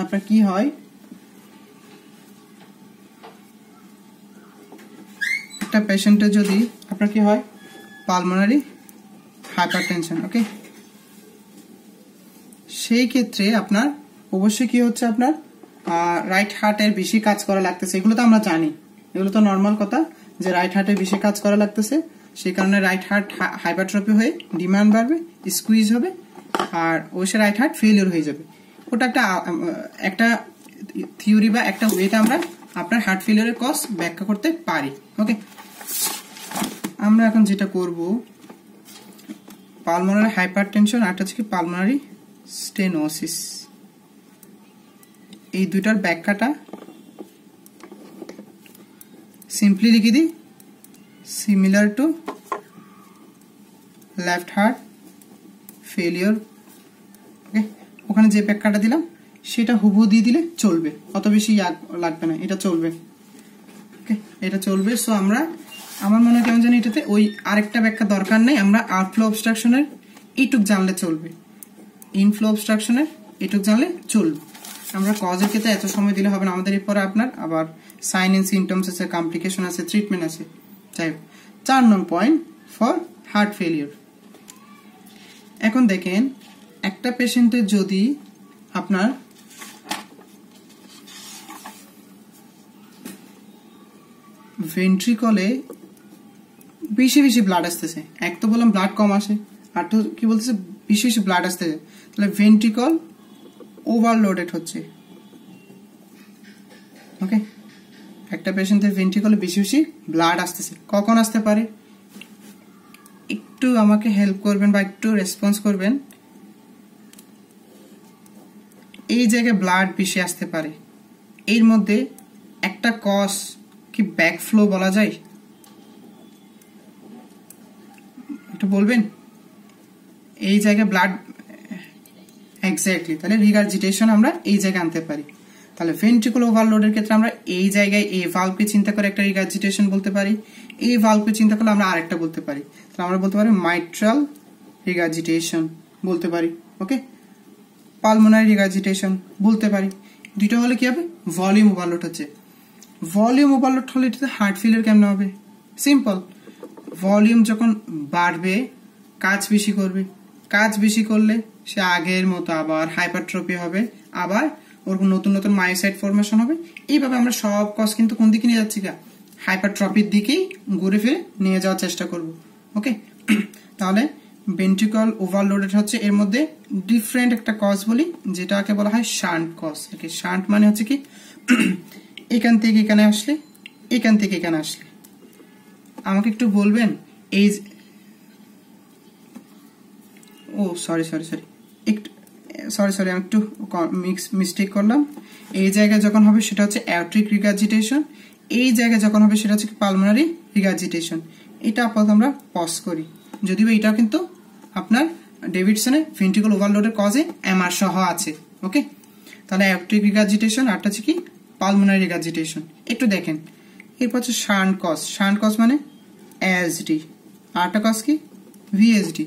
আপনার কি হয়? একটা পেশেন্টের যদি আপনার কি হয় পালমোনারি হাইপারটেনশন, ওকে, সেই ক্ষেত্রে আপনার অবশ্যই কি হচ্ছে, আপনার রাইট হার্টের বেশি কাজ করা লাগতেছে। এগুলো তো আমরা জানি, এগুলো তো নর্মাল কথা যে রাইট হার্টের বেশি কাজ করা লাগতেছে, সেই কারণে রাইট হার্ট হাইপারট্রফি হয়ে ডিমান্ড বাড়বে, স্কুইজ হবে, আর অবশ্যই রাইট হার্ট ফেলিওর হয়ে যাবে। ওটা একটা থিওরি বা একটা ওয়েতে আমরা আপনার হার্ট ফেলিওরের কজ ব্যাখ্যা করতে পারি। ওকে, আমরা এখন যেটা করব, পালমোনারি হাইপারটেনশন আর হচ্ছে কি পালমোনারি স্টেনোসিস। এই দুইটার ব্যাখ্যাটা সিম্পলি লিখে দিই, similar to left heart failure. Okay, ওখানে যে ব্যাখ্যাটা দিলাম সেটা হুবহু দিয়ে দিলে চলবে, অত বেশি লাগবে না, এটা চলবে। ওকে, এটা চলবে। সো আমরা, আমার মনে হয় কেমন জানি এটাতে ওই আরেকটা ব্যাখ্যা দরকার নেই, আমরা আউটফ্লো অবস্ট্রাকশনের এইটুক জানলে চলবে, ইনফ্লো অবস্ট্রাকশনের এইটুক জানলে চলবে। আমরা কজের ক্ষেত্রে এত সময় দিলে হবে না, আমাদের এরপরে আপনার আবার সাইন এন্ড সিমটমস আছে, কমপ্লিকেশন আছে, ট্রিটমেন্ট আছে। যাই হোক, 4 নং পয়েন্ট ফর হার্ট ফেলিওর। এখন দেখেন, একটা পেশেন্টের যদি আপনার ভেন্ট্রিকলে বেশি বেশি ব্লাড আসতেছে, এক তো বললাম ব্লাড কম আসে, আর তো কি বলতেছে বেশি বেশি ব্লাড আসতেছে, তাহলে ভেন্ট্রিকল ওভারলোডেড হচ্ছে। ওকে, একটা পেশেন্টের ভেন্ট্রিকলে বেশি বেশি ব্লাড আসতেছে, কখন আসতে পারে? একটু আমাকে হেল্প করবেন বা একটু রেসপন্স করবেন। এই জায়গায় ব্লাড বেশি আসতে পারে, এর মধ্যে একটা কজ কি ব্যাকফ্লো বলা যায়? একটু বলবেন। এই জায়গায় ব্লাড, এক্স্যাক্টলি, তাহলে রিগার্জিটেশন আমরা এই জায়গায় আনতে পারি। তাহলে ভেন্ট্রিকুল ওভারলোডের ক্ষেত্রে আমরা এই জায়গায় এই ভালভকে চিন্তা করে একটা রিগার্জিটেশন বলতে পারি, এই ভালভকে চিন্তা করলে আমরা আরেকটা বলতে পারি, তাহলে আমরা বলতে পারি মাইট্রাল রিগার্জিটেশন বলতে পারি। ওকে, পালমোনারি রিগার্জিটেশন বলতে পারি। দুটো হলে কি হবে? ভলিউম ওভারলোড হচ্ছে। ভলিউম ওভারলোড হলে এটাতে হার্ট ফেলিয়ার কেমন হবে? সিম্পল, ভলিউম যখন বাড়বে কাজ বেশি করবে, কাজ বেশি করলে সে আগের মতো আবার হাইপারট্রফি হবে, আবার ওর নতুন নতুন মায়োসাইট ফরমেশন হবে। এইভাবে আমরা সব কজ কিন্তু কোন দিকে নিয়ে যাচ্ছি? হাইপারট্রফির দিকেই ঘুরে ফিরে নিয়ে যাওয়ার চেষ্টা করব। ওকে, তাহলে ভেন্ট্রিকল ওভারলোডেড হচ্ছে, এর মধ্যে ডিফারেন্ট একটা কজ বলি যেটাকে বলা হয় শান্ট কজ। ওকে, শান্ট মানে হচ্ছে কি এখান থেকে এখানে আসলে, এখান থেকে এখানে আসলে। আমাকে একটু বলবেন এই, ও সরি একটু সরি আমি একটু মিস্টেক করলাম। এই জায়গায় যখন হবে সেটা হচ্ছে অ্যাওর্টিক রিগার্জিটেশন, এই জায়গায় যখন হবে সেটা হচ্ছে পালমোনারি রিগার্জিটেশন। এটা আপাতত আমরা পজ করি, যদিও এটা কিন্তু আপনার ডেভিডসনে ভেন্ট্রিকল ওভারলোডের কজে এমআর সহ আছে। ওকে, তাহলে অ্যাওর্টিক রিগার্জিটেশন আর হচ্ছে কি পালমোনারি রিগার্জিটেশন। একটু দেখেন, এরপর হচ্ছে শান্ট কজ। শান্ট কজ মানে এএসডি, আরটা কজ কি ভিএসডি।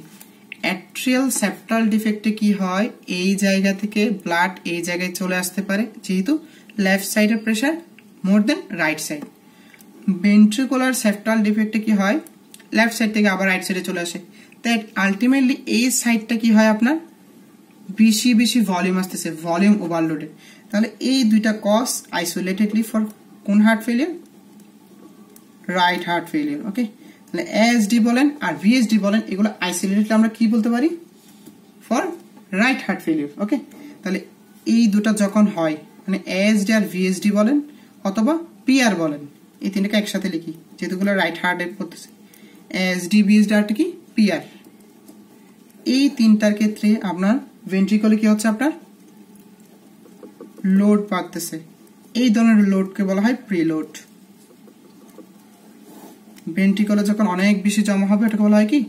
অ্যাট্রিয়াল সেপ্টাল ডিফেক্টে কি হয়, এই জায়গা থেকে ব্লাড এই জায়গায় চলে আসতে পারে, যেহেতু লেফট সাইডের প্রেসার মোর দেন রাইট সাইড। ভেন্ট্রিকুলার সেপ্টাল ডিফেক্টে কি হয়, লেফট সাইড থেকে আবার রাইট সাইডে চলে আসে, তাই আলটিমেটলি এই সাইডটা কি হয় আপনার বেশি বেশি ভলিউম আসতেছে, ভলিউম ওভারলোডে। তাহলে এই দুইটা কজ আইসোলেটেডলি ফর কোন heart failure? Right heart failure. Okay, তাহলে এএসডি বলেন আর ভিএসডি বলেন, এগুলো আইসোলেটেড আমরা কি বলতে পারি? For right heart failure. Okay, তাহলে এই দুটো যখন হয় মানে এএসডি আর ভিএসডি বলেন অথবা পিআর বলেন, এই তিনটাকে একসাথে লিখি যেহেতুগুলো রাইট হার্টের করতেছে। এএসডি ভিএসডি আর কি পিআর, এই তিনটার ক্ষেত্রে আপনার ভেন্ট্রিকলে কি হচ্ছে, আপনার লোড বাড়তেছে। এই ধরনের লোডকে বলা হয় প্রিলোড। ভেন্ট্রিকলে যখন অনেক বেশি জমা হবে এটাকে বলা হয় কি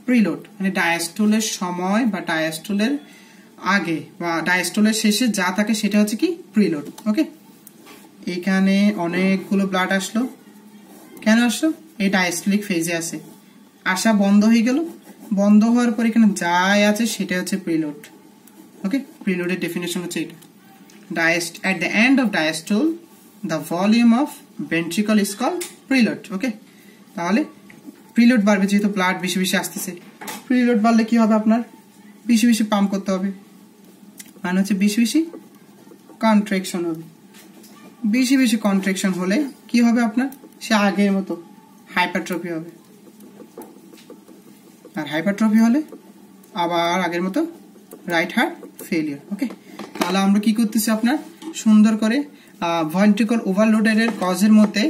প্রিলোড, মানে ডায়াস্টোলের সময় বা ডায়াস্টোলের আগে বা ডায়াস্টোলের শেষে যা থাকে সেটা হচ্ছে কি প্রিলোড। ওকে, এখানে অনেকগুলো ব্লাড আসলো, কেন আসলো? এই ডায়াস্টোলিক ফেজে আছে, আসা বন্ধ হয়ে গেল, বন্ধ হওয়ার পর এখানে যাই আছে সেটা হচ্ছে প্রিলোড। ওকে, প্রিলোডের ডেফিনেশন হচ্ছে এটা, at the end of diastole the volume of ventricle is called preload. ওকে, তাহলে প্রিলোড বাড়বে যেহেতু ব্লাড বেশি বেশি আসতেছে, প্রিলোড বাড়লে কি হবে, আপনার বেশি বেশি পাম্প করতে হবে, মানে হচ্ছে বেশি বেশি কন্ট্রাকশন হবে। বেশি বেশি কন্ট্রাকশন হলে কি হবে, আপনার সে আগের মতো হাইপারট্রফি হবে, আর হাইপারট্রফি হলে আবার আগের মতো রাইট হার্ট ফেলিয়ার। ওকে, তাহলে আমরা কি করতেছি, আপনার সুন্দর করে ভেন্ট্রিকল ওভারলোডের কজের মধ্যে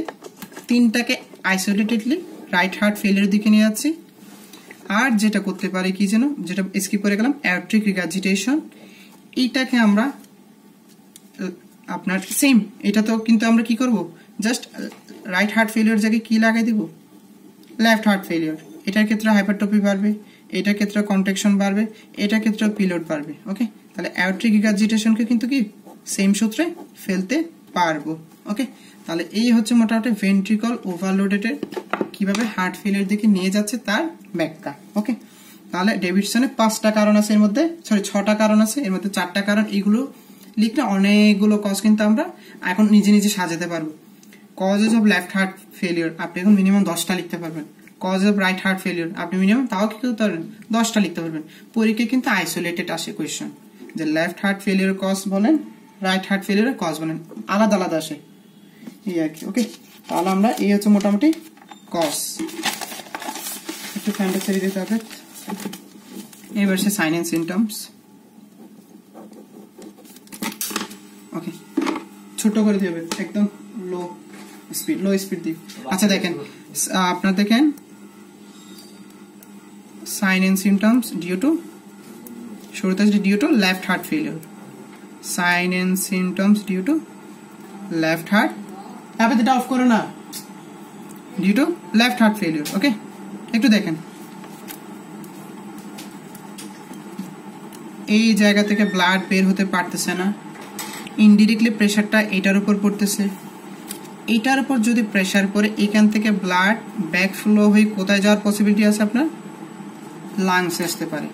তিনটাকে আইসোলেটেডলি রাইট হার্ট ফেলিয়ার দিকে নিয়ে যাচ্ছি। আর যেটা করতে পারি কি যেন, যেটা স্কিপ করে গেলাম, অ্যাওর্টিক রিগার্জিটেশন, এইটাকে আমরা আপনার সেম, এটা তো কিন্তু আমরা কি করব, জাস্ট রাইট হার্ট ফেলিওর জায়গায় কি লাগাই দিব, লেফট হার্ট ফেলিওর। এটার ক্ষেত্রে হাইপারট্রফি বাড়বে, এটার ক্ষেত্রে কন্ট্রাকশন বাড়বে, এটার ক্ষেত্রে পিলোড বাড়বে। ওকে, তাহলে অ্যাওর্টিক রিগার্জিটেশনকে কিন্তু কি সেম সূত্রে ফেলতে পারবো। ওকে, তাহলে এই হচ্ছে মোটামুটি ভেন্ট্রিকল ওভারলোডেডের কিভাবে হার্ট ফেলিওর দিকে নিয়ে যাচ্ছে তার ব্যাখ্যা। ওকে, তাহলে ডেভিডসনের 5টা কারণ আছে, এর মধ্যে 6টা কারণ আছে, এর মধ্যে 4টা কারণ। এইগুলো লিখলে অনেকগুলো কজ কিন্তু আমরা এখন নিজে নিজে সাজাতে পারবো। Causes of left heart failure আপনি এখন মিনিমাম 10টা লিখতে পারবেন। Cause of right heart failure আপনি মিনিমাম তাও কি করতে পারবেন, 10টা লিখতে পারবেন। পরীক্ষায় কিন্তু আইসোলেটেড আসে কোয়েশ্চেন, যে লেফট হার্ট ফেলিওর কজ বলেন, রাইট হার্ট ফেলিওর কজ বলেন, আলাদা আলাদা আসে এই আর কি। ওকে, তাহলে আমরা এই হচ্ছে মোটামুটি কজ। একটু ফ্যানটা ছেড়ে দিতে হবে। এবার সে সাইন এন্ড সিমটমস। ওকে, ছোট করে দিবে, একদম লো স্পিড দিই। আচ্ছা দেখেন, আপনার দেখেন sign and symptoms due to, শুরুতে আছে due to left heart failure, sign and symptoms due to left heart, তারপর এটা অফ করো না, due to left heart failure. Okay, একটু দেখেন এই জায়গা থেকে ব্লাড বের হতে পারতেছে না, ইনডিরেক্টলি প্রেশারটা এটার উপর পড়তেছে, এইটার উপর যদি প্রেশার পড়ে এখান থেকে ব্লাড ব্যাক ফ্লো হয়ে কোথায় যাওয়ার পসিবিলিটি আছে, আপনার লাংসে আসতে পারে।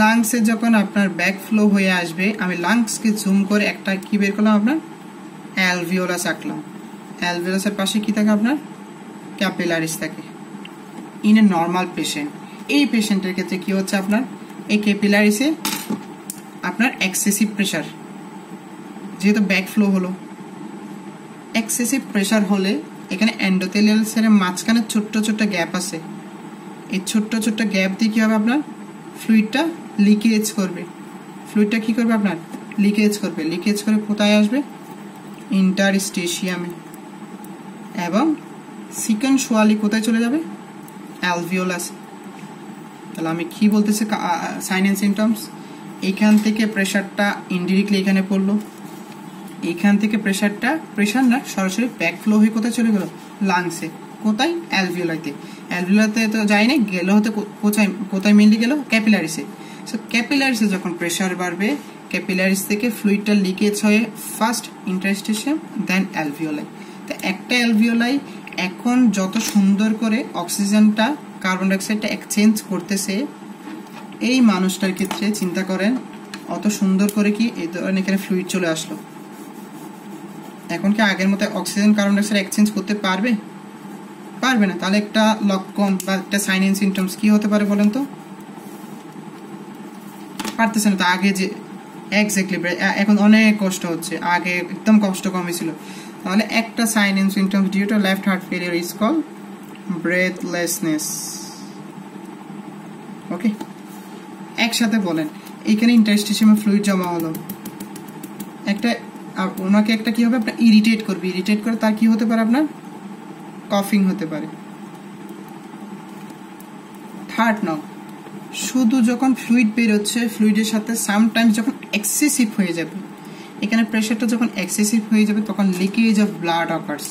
লাংসে যখন আপনার ব্যাক ফ্লো হয়ে আসবে, আমি লাংসকে জুম করে একটা কি বের করলাম, আপনার অ্যালভিওলাস আঁকলাম। অ্যালভিওলাসের পাশে কি থাকে, আপনার ক্যাপিলারিস থাকে। ইন এ নর্মাল পেশেন্ট, এই পেশেন্টের ক্ষেত্রে কি হচ্ছে, আপনার এই ক্যাপিলারিসে আপনার এক্সেসিভ প্রেশার, যেহেতু ব্যাক ফ্লো হলো, এক্সেসিভ প্রেশার হলে এখানে এন্ডোথেলিয়াল সেলের মাঝখানে ছোট্ট ছোট্ট গ্যাপ আছে, এই ছোট্ট ছোট্ট গ্যাপ দিয়ে কি হবে, আপনার ফ্লুইডটা লিকেজ করবে। ফ্লুইডটা কি করবে, আপনার লিকেজ করবে। লিকেজ করে কোথায় আসবে, ইন্টারস্টেশিয়ামে, এবং সিকোয়েন্সুয়ালি কোথায় চলে যাবে, অ্যালভিওলাস। তাহলে আমি কি বলতেছি, সাইন এন্ড সিমটমস, এখান থেকে প্রেশারটা ইনডিরেক্টলি এখানে পড়লো, এখান থেকে প্রেশার না সরাসরি ব্যাক ফ্লো হয়ে কোথায় চলে গেল, লাংসে। কোথায়, অ্যালভিওলাইতে। অ্যালভিওলাতে তো যায় না, গেল হতে কোথায় মেনলি গেল, ক্যাপিলারিসে। সো ক্যাপিলারিসে যখন প্রেশার বাড়বে, ক্যাপিলারিস থেকে ফ্লুইডটা লিকেজ হয়ে ফার্স্ট ইন্টারস্টেশিয়াম, দেন অ্যালভিওলাই। তো একটা অ্যালভিওলাই এখন যত সুন্দর করে অক্সিজেনটা কার্বন ডাইঅক্সাইডটা এক্সচেঞ্জ করতেছে, এই মানুষটার ক্ষেত্রে চিন্তা করেন অত সুন্দর করে কি এই ধরনের এখানে ফ্লুইড চলে আসলো। এখন কি আগের মতো অক্সিজেন কার্বন ডাইঅক্সাইড এক্সচেঞ্জ করতে পারবে, পারবে না। তাহলে একটা লক্ষণ বা একটা সাইন এন্ড সিমটমস কি হতে পারে বলেন তো, পারতেছে না। তো আগে যে এক্স্যাক্টলি, এখন অনেক কষ্ট হচ্ছে, আগে একদম কষ্ট কমই ছিল। তাহলে একটা sign and symptoms due to left heart failure is call breathlessness. Okay, একসাথে বলেন, এইখানে ইন্টারস্টিশিয়ামে ফ্লুইড জমা হলো, একটা ওনাকে একটা কি হবে, আপনার ইরিটেট করবে, ইরিটেট করে তার কি হতে পারে, আপনার কফিং হতে পারে। থার্ড নাও, শুধু যখন ফ্লুইড বেরোচ্ছে, ফ্লুইডের সাথে সামটাইমস যখন এক্সেসিভ হয়ে যাবে, এখানে প্রেশারটা যখন এক্সেসিভ হয়ে যাবে, তখন লিকেজ অফ ব্লাড অকার্স।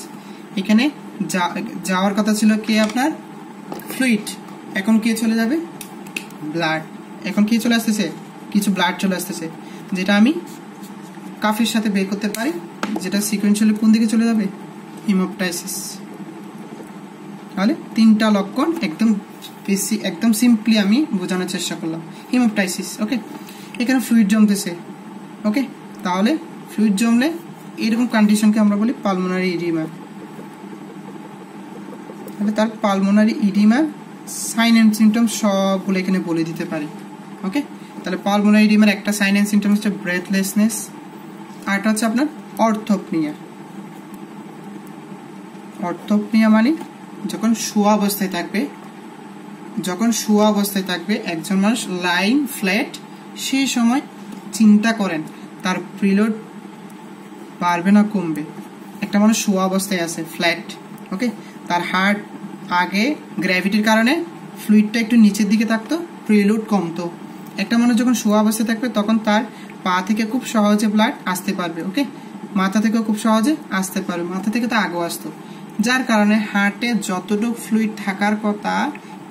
এখানে যাওয়ার কথা ছিল কে, আপনার ফ্লুইড, এখন কে চলে যাবে, ব্লাড। এখন কি চলে আসতেছে, কিছু ব্লাড চলে আসতেছে, যেটা আমি কাফের সাথে বের করতে পারি, যেটা সিকোয়েন্সিয়ালি কোন দিকে চলে যাবে, হিমোপ্টাইসিস। তাহলে 3টা লক্ষণ একদম বেশি, একদম সিম্পলি আমি বোঝানোর চেষ্টা করলাম। হিমোপ্টাইসিস, ওকে, এখানে ফ্লুইড জমতেছে। ওকে, তাহলে ফ্লুইড জমলে এরকম কন্ডিশনকে আমরা বলি পালমোনারি ইডিমা। তাহলে তার পালমোনারি ইডিমার সাইন এন্ড সিমটমস সবগুলো এখানে বলে দিতে পারি। ওকে, তাহলে পালমোনারি ইডিমার একটা সাইন এন্ড সিমটমস হচ্ছে ব্রেথলেসনেস, আরটা হচ্ছে আপনার অর্থোপনিয়া। অর্থোপনিয়া মানে যখন শোয়া অবস্থায় থাকবে, একজন মানুষ লাইন ফ্ল্যাট, সেই সময় চিন্তা করেন তার প্রিলোড বাড়বে না কমবে। একটা মানুষ শোয়া অবস্থায় আছে ফ্ল্যাট, ওকে, তার হার্ট আগে গ্র্যাভিটির কারণে ফ্লুইডটা একটু নিচের দিকে থাকতো, প্রিলোড কমতো। একটা মানুষ যখন শোয়া অবস্থায় থাকবে, তখন তার পা থেকে খুব সহজে ব্লাড আসতে পারবে। ওকে, মাথা থেকে খুব সহজে আসতে পারবে, মাথা থেকে তো আগেও আসতো, যার কারণে হার্টে যতটুকু ফ্লুইড থাকার কথা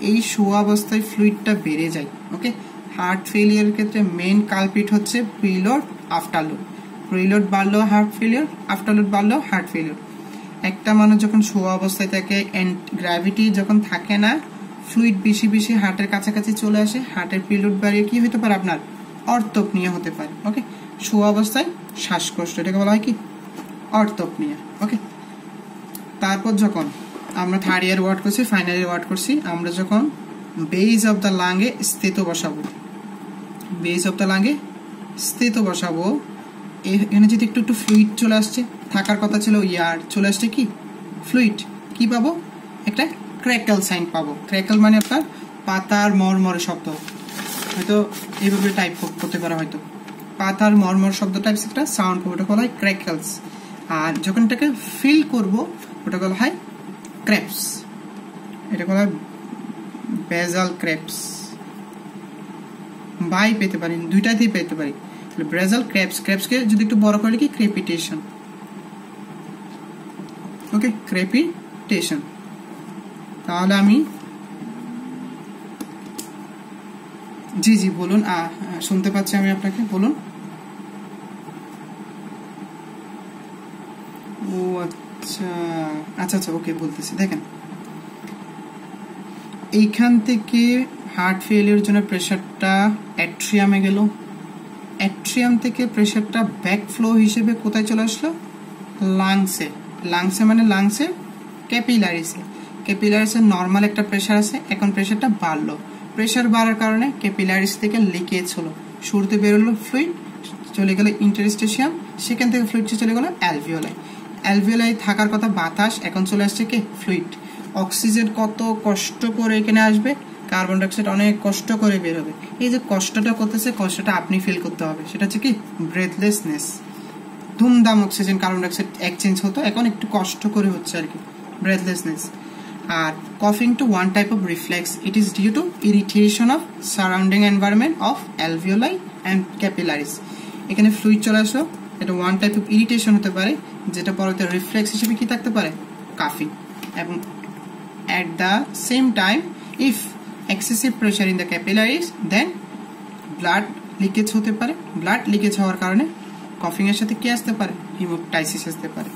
এই শোয়া অবস্থায় ফ্লুইডটা বেড়ে যায়। ওকে, হার্ট ফেলিয়ারের ক্ষেত্রে মেইন কালপিট হচ্ছে প্রিলোড আফটারলোড। প্রিলোড বাড়লেও হার্ট ফেলিয়ার, আফটারলোড বাড়লেও হার্ট ফেলিয়ার। একটা মানুষ যখন শোয়া অবস্থায় থাকে, গ্র্যাভিটি যখন থাকে না, ফ্লুইড বেশি বেশি হার্টের কাছাকাছি চলে আসে, হার্টের প্রিলোড বাড়িয়ে কি হতে পারে আপনার অর্থোপনিয়া হতে পারে। ওকে, শোয়া অবস্থায় শ্বাসকষ্ট, এটাকে বলা হয় কি অর্থোপনিয়া। ওকে, তারপর যখন আমরা থার্ড ইয়ার ওয়ার্ড করছি, ফাইনাল ইয়ার ওয়ার্ড করছি, আমরা যখন বেস অফ দ্য লাঙ্গে স্থিত বসাবো, বেস অফ দ্য লাঙ্গে স্থিত বসাবো, এখানে যদি একটু একটু ফ্লুইড চলে আসছে, থাকার কথা ছিল ইয়ার, চলে আসছে কি ফ্লুইড, কি পাবো একটা ক্র্যাকল সাইন পাবো। ক্র্যাকল মানে আপনার পাতার মরমর শব্দ, হয়তো এইভাবে টাইপ করতে পারা, হয়তো পাতার মরমর শব্দ টাইপস একটা সাউন্ড পাবো, ওটা বলা হয় ক্র্যাকলস। আর যখন এটাকে ফিল করবো ওটা বলা হয় ক্রেপস, এটা বলা হয় বেজাল ক্রেপস। বাই পেতে পারি, দুইটাতেই পেতে পারি। বেজাল ক্রেপস, ক্রেপসকে যদি একটু বড় করে কি ক্রেপিটেশন। ওকে, ক্রেপিটেশন। তাহলে আমি জি জি বলুন, শুনতে পাচ্ছি আমি আপনাকে, বলুন। ও আচ্ছা আচ্ছা আচ্ছা, ওকে বলতেছি। দেখেন, এইখান থেকে হার্ট ফেলিয়ার জন্য প্রেশারটা অ্যাট্রিয়ামে গেল, অ্যাট্রিয়াম থেকে প্রেশারটা ব্যাক ফ্লো হিসেবে কোথায় চলে আসলো লাংসে। লাংসে মানে লাংসে ক্যাপিলারিসে, ক্যাপিলারিসে নর্মাল একটা প্রেশার আছে, এখন প্রেশারটা বাড়লো, প্রেশার বাড়ার কারণে ক্যাপিলারিস থেকে লিকেজ হলো, শুরুতে বেরোলো ফ্লুইড, চলে গেল ইন্টারস্টিশিয়াম, সেখান থেকে ফ্লুইড চলে গেল অ্যালভিওলাই। অ্যালভিওলাই থাকার কথা বাতাস, এখন চলে আসছে কি ফ্লুইড। অক্সিজেন কত কষ্ট করে এখানে আসবে, কার্বন ডাইঅক্সাইড অনেক কষ্ট করে বের হবে। এই যে কষ্টটা করতেছে, কষ্টটা আপনি ফিল করতে হবে, সেটা হচ্ছে কি ব্রেথলেসনেস। ধুমধাম অক্সিজেন কার্বন ডাইঅক্সাইড এক্সচেঞ্জ হতো, এখন একটু কষ্ট করে হচ্ছে আর কি, ব্রেথলেসনেস। আর কফিং to one type of reflex, it is due to irritation of surrounding environment of alveoli and capillaries. এখানে ফ্লুইড চলে আসলো, এটা ওয়ান টাইপ অফ ইরিটেশন হতে পারে, যেটা পরবর্তী রিফ্লেক্স হিসেবে কি থাকতে পারে কাফিং। এবং at the same time if excessive pressure in the capillaries then blood leakage হতে পারে, ব্লাড লিকেজ হওয়ার কারণে কফিং এর সাথে কি আসতে পারে হিমোপটাইসিস আসতে পারে।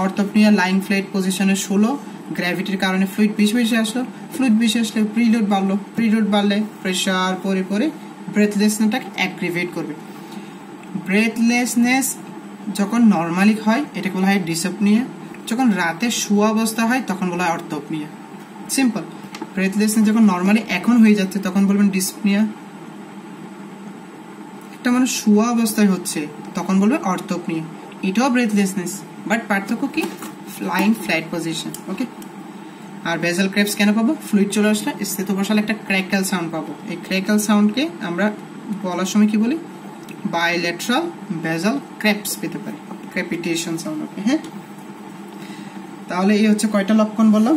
অর্থোপনিয়া লাইং ফ্ল্যাট পজিশনে 16, গ্র্যাভিটির কারণে ফ্লুইড বেশি বেশি আসলো, ফ্লুইড বেশি আসলে প্রিলোড বাড়লো, প্রিলোড বাড়লে প্রেশার পরে পরে ব্রেথলেসনেসটাকে অ্যাগ্রিভেট করবে। ব্রেথলেসনেস যখন নর্মালি হয় এটাকে বলা হয় ডিসঅ্যাপনিয়া, যখন রাতে শোয়া অবস্থা হয় তখন বলা হয় অর্থোপনিয়া। সিম্পল, ব্রেথলেসনেস যখন নর্মালি এখন হয়ে যাচ্ছে তখন বলবেন ডিসপনিয়া, একটা মানুষ শোয়া অবস্থায় হচ্ছে তখন বলবে অর্থোপনিয়া। এটাও ব্রেথলেসনেস, বাট পার্থক্য কি ফ্লাইং ফ্ল্যাট পজিশন। ওকে, আর বেজাল ক্রেপস কেন পাবো, ফ্লুইড চলে আসলে স্থিত বসালে একটা ক্র্যাকল সাউন্ড পাবো। এই ক্র্যাকল সাউন্ডকে আমরা বলার সময় কি বলি বাইলেটারাল বেজাল ক্রেপস পেতে পারি, ক্রেপিটেশন সাউন্ড। ওকে, হ্যাঁ, তাহলে এই হচ্ছে কয়টা লক্ষণ বললাম,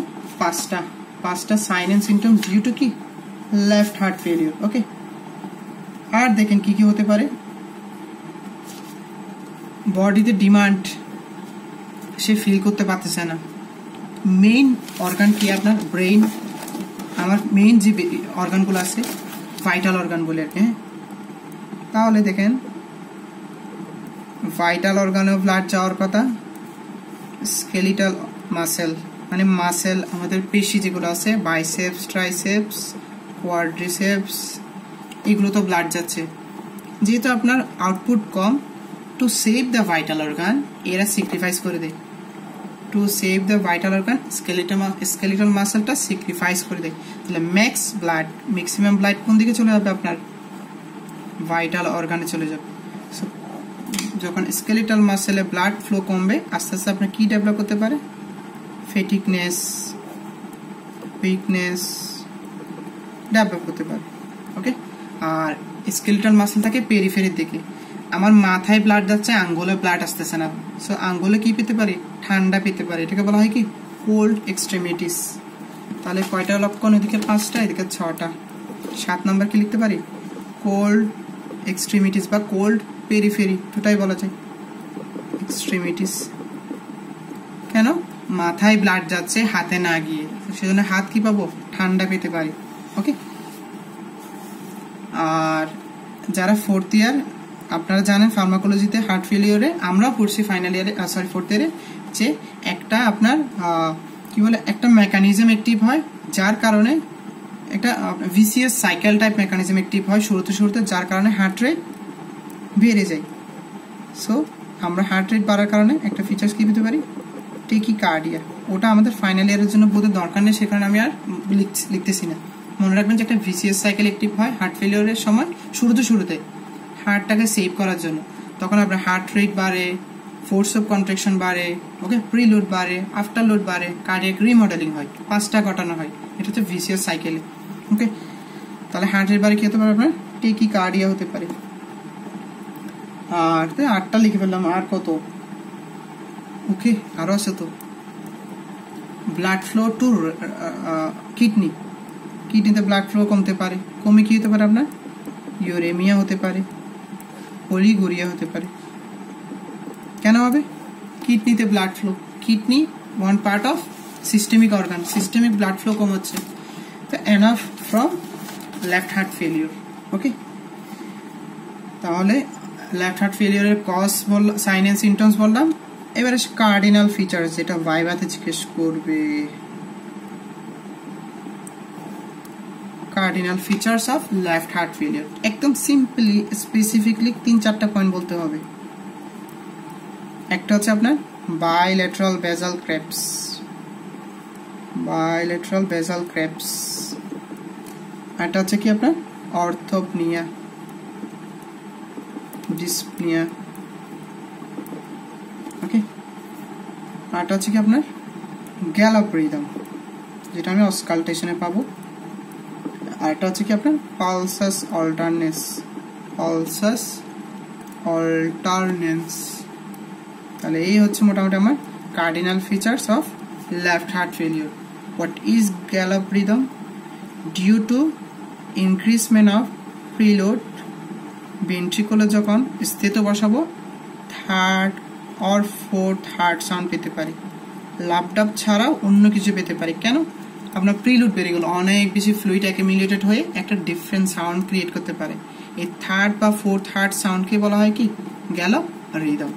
পাঁচটা sign and symptom due to কি লেফট হার্ট ফেলিওর। ওকে, আর দেখেন কি কি হতে পারে, বডিতে ডিমান্ড সে ফিল করতে পারতেছে না। মেইন অর্গান কি আপনার ব্রেইন, আমার মেইন যে অর্গানগুলো আছে ভাইটাল অর্গান বলে আর কি। হ্যাঁ, তাহলে দেখেন ভাইটাল অর্গানেও ব্লাড যাওয়ার কথা, স্কেলিটাল মাসেল মানে মাসেল আমাদের পেশি যেগুলো আছে বাইসেপস, ট্রাইসেপস, কোয়াড্রিসেপস, এগুলো তো ব্লাড যাচ্ছে। যেহেতু আপনার আউটপুট কম, to save the vital organ এরা স্যাক্রিফাইস করে দেয়, to save the vital organ skeletal মাসেলটা স্যাক্রিফাইস করে দেয়। তাহলে ম্যাক্সিমাম ব্লাড কোন দিকে চলে যাবে আপনার ভাইটাল অর্গানে চলে যাবে। যখন স্কেলিটাল মাসেলে ব্লাড ফ্লো কমবে আস্তে আস্তে আপনার কি ডেভেলপ করতে পারে ফেটিকনেস, উইকনেস ডেভেলপ করতে পারে। ওকে, আর স্কেলিটাল মাসেল থাকে পেরিফেরির দিকে, আমার মাথায় ব্লাড যাচ্ছে আঙ্গুলে ব্লাড আসতেছে না, সো আঙ্গুলে কি পেতে পারি ঠান্ডা পেতে পারি, এটাকে বলা হয় কি কোল্ড এক্সট্রিমিটিস। তাহলে কয়টা লক্ষণ, এদিকে 5টা এদিকে 6টা, 7 নম্বর কি লিখতে পারি কোল্ড এক্সট্রিমিটিস বা কোল্ড পেরিফেরি, দুটাই বলা যায়। এক্সট্রিমিটিস। কেন? মাথায় ব্লাড যাচ্ছে হাতে না গিয়ে, সেজন্য হাত কি পাবো? ঠান্ডা পেতে পারি। ওকে, আর যারা 4th ইয়ার, আপনারা জানেন ফার্মাকোলজিতে হার্ট ফেলিওরে আমরাও পড়ছি ফাইনাল ইয়ারে, সরি 4th ইয়ারে, যে একটা আপনার কি বলে একটা মেকানিজম অ্যাক্টিভ হয়, যার কারণে একটা VCS cycle type mechanism active হয় শুরুতে, যার কারণে হার্ট রেট বেড়ে যায়। সো আমরা হার্ট রেট বাড়ার কারণে একটা ফিচার্স কি পেতে পারি? টেকিকার্ডিয়া। ওটা আমাদের ফাইনাল ইয়ারের জন্য বোধহয় দরকার নেই, সেখানে আমি আর লিখতেছি না। মনে রাখবেন যে একটা ভিসিএস সাইকেল অ্যাক্টিভ হয় হার্ট ফেলিওরের সময় শুরুতে হার্টটাকে সেভ করার জন্য। তখন আপনার হার্ট রেট বাড়ে, ফোর্স অফ কন্ট্রাকশন বাড়ে, ওকে, প্রিলোড বাড়ে, আফটার লোড বাড়ে, কার্ডিয়াক রিমডেলিং হয়, 5টা ঘটানো হয়। এটা হচ্ছে ভিসিএস সাইকেলে। ওকে, তাহলে হার্ট রেট বাড়ে কি হতে পারে? আপনার টেকিকার্ডিয়া হতে পারে। আর 8টা লিখে ফেললাম, আর কত? ওকে, আরো আছে তো। ব্লাড ফ্লো টু কিডনিতে ব্লাড ফ্লো কমতে পারে, কমে কি হতে পারে? আপনার ইউরেমিয়া হতে পারে, অলিগুরিয়া হতে পারে। কেন হবে? কিডনিতে blood flow, kidney one part of systemic organ, systemic blood flow কম হচ্ছে, তো enough from left heart failure. Okay, তাহলে লেফট হার্ট ফেলিওরের কজ বললাম, সাইন এন্ড সিমটমস বললাম। এবারে কার্ডিনাল ফিচার্স, যেটা ভাইভাতে জিজ্ঞেস করবে। Cardinal features of left heart failure, একদম সিম্পলি স্পেসিফিকলি 3-4টা পয়েন্ট বলতে হবে। একটা হচ্ছে আপনার বাইলেটারাল বেসাল ক্রেপস, একটা হচ্ছে কি আপনার অর্থোপনিয়া, ডিসপনিয়া। ওকে, আরটা হচ্ছে কি আপনার গ্যালপ রিদম, যেটা আমি অসকালটেশনে পাবো। আরটা হচ্ছে কি আপনার পালসাস অল্টারনেন্স। তাহলে এই হচ্ছে মোটামুটি আমার cardinal features of left heart failure. What is gallop rhythm? Due to increasement of preload, ভেন্ট্রিকলে যখন স্থিত বসাবো 3rd or 4th heart sound পেতে পারি, লাপডাপ ছাড়াও অন্য কিছু পেতে পারি। কেন? আপনার প্রিলুড বেড়ে গেল, অনেক বেশি ফ্লুইড অ্যাকুমুলেটেড হয়ে একটা ডিফারেন্ট সাউন্ড ক্রিয়েট করতে পারে। এই 3rd বা 4th হার্ট সাউন্ডকে বলা হয় কি? Gallop rhythm.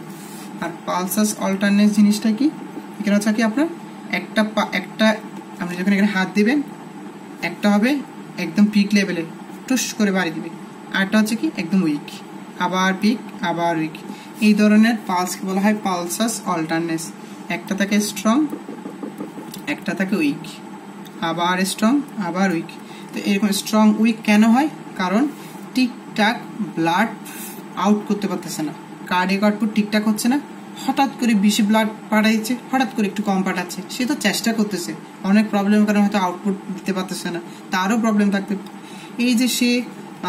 আর পালসাস অল্টারনেন্স জিনিসটা কি? এখানে হচ্ছে কি আপনার একটা আপনি যখন এখানে হাত দিবেন, একটা হবে একদম পিক লেভেলে টুস করে বাড়ি দিবে, আরটা হচ্ছে কি একদম উইক, আবার পিক আবার উইক। এই ধরনের পালসকে বলা হয় পালসাস অল্টারনেন্স। একটা থাকে স্ট্রং, একটা থাকে উইক, আবার স্ট্রং আবার উইক। তো এরকম স্ট্রং উইক কেন হয়? কারণ ঠিকঠাক ব্লাড আউট করতে পারতেছে না, কার্ডিয়াক আউটপুট ঠিকঠাক হচ্ছে না। হঠাৎ করে বেশি ব্লাড পাঠাইছে, হঠাৎ করে একটু কম পাঠাচ্ছে, সে তো চেষ্টা করতেছে, অনেক প্রবলেমের কারণে হয়তো আউটপুট দিতে পারতেছে না, তারও প্রবলেম থাকতে। এই যে সে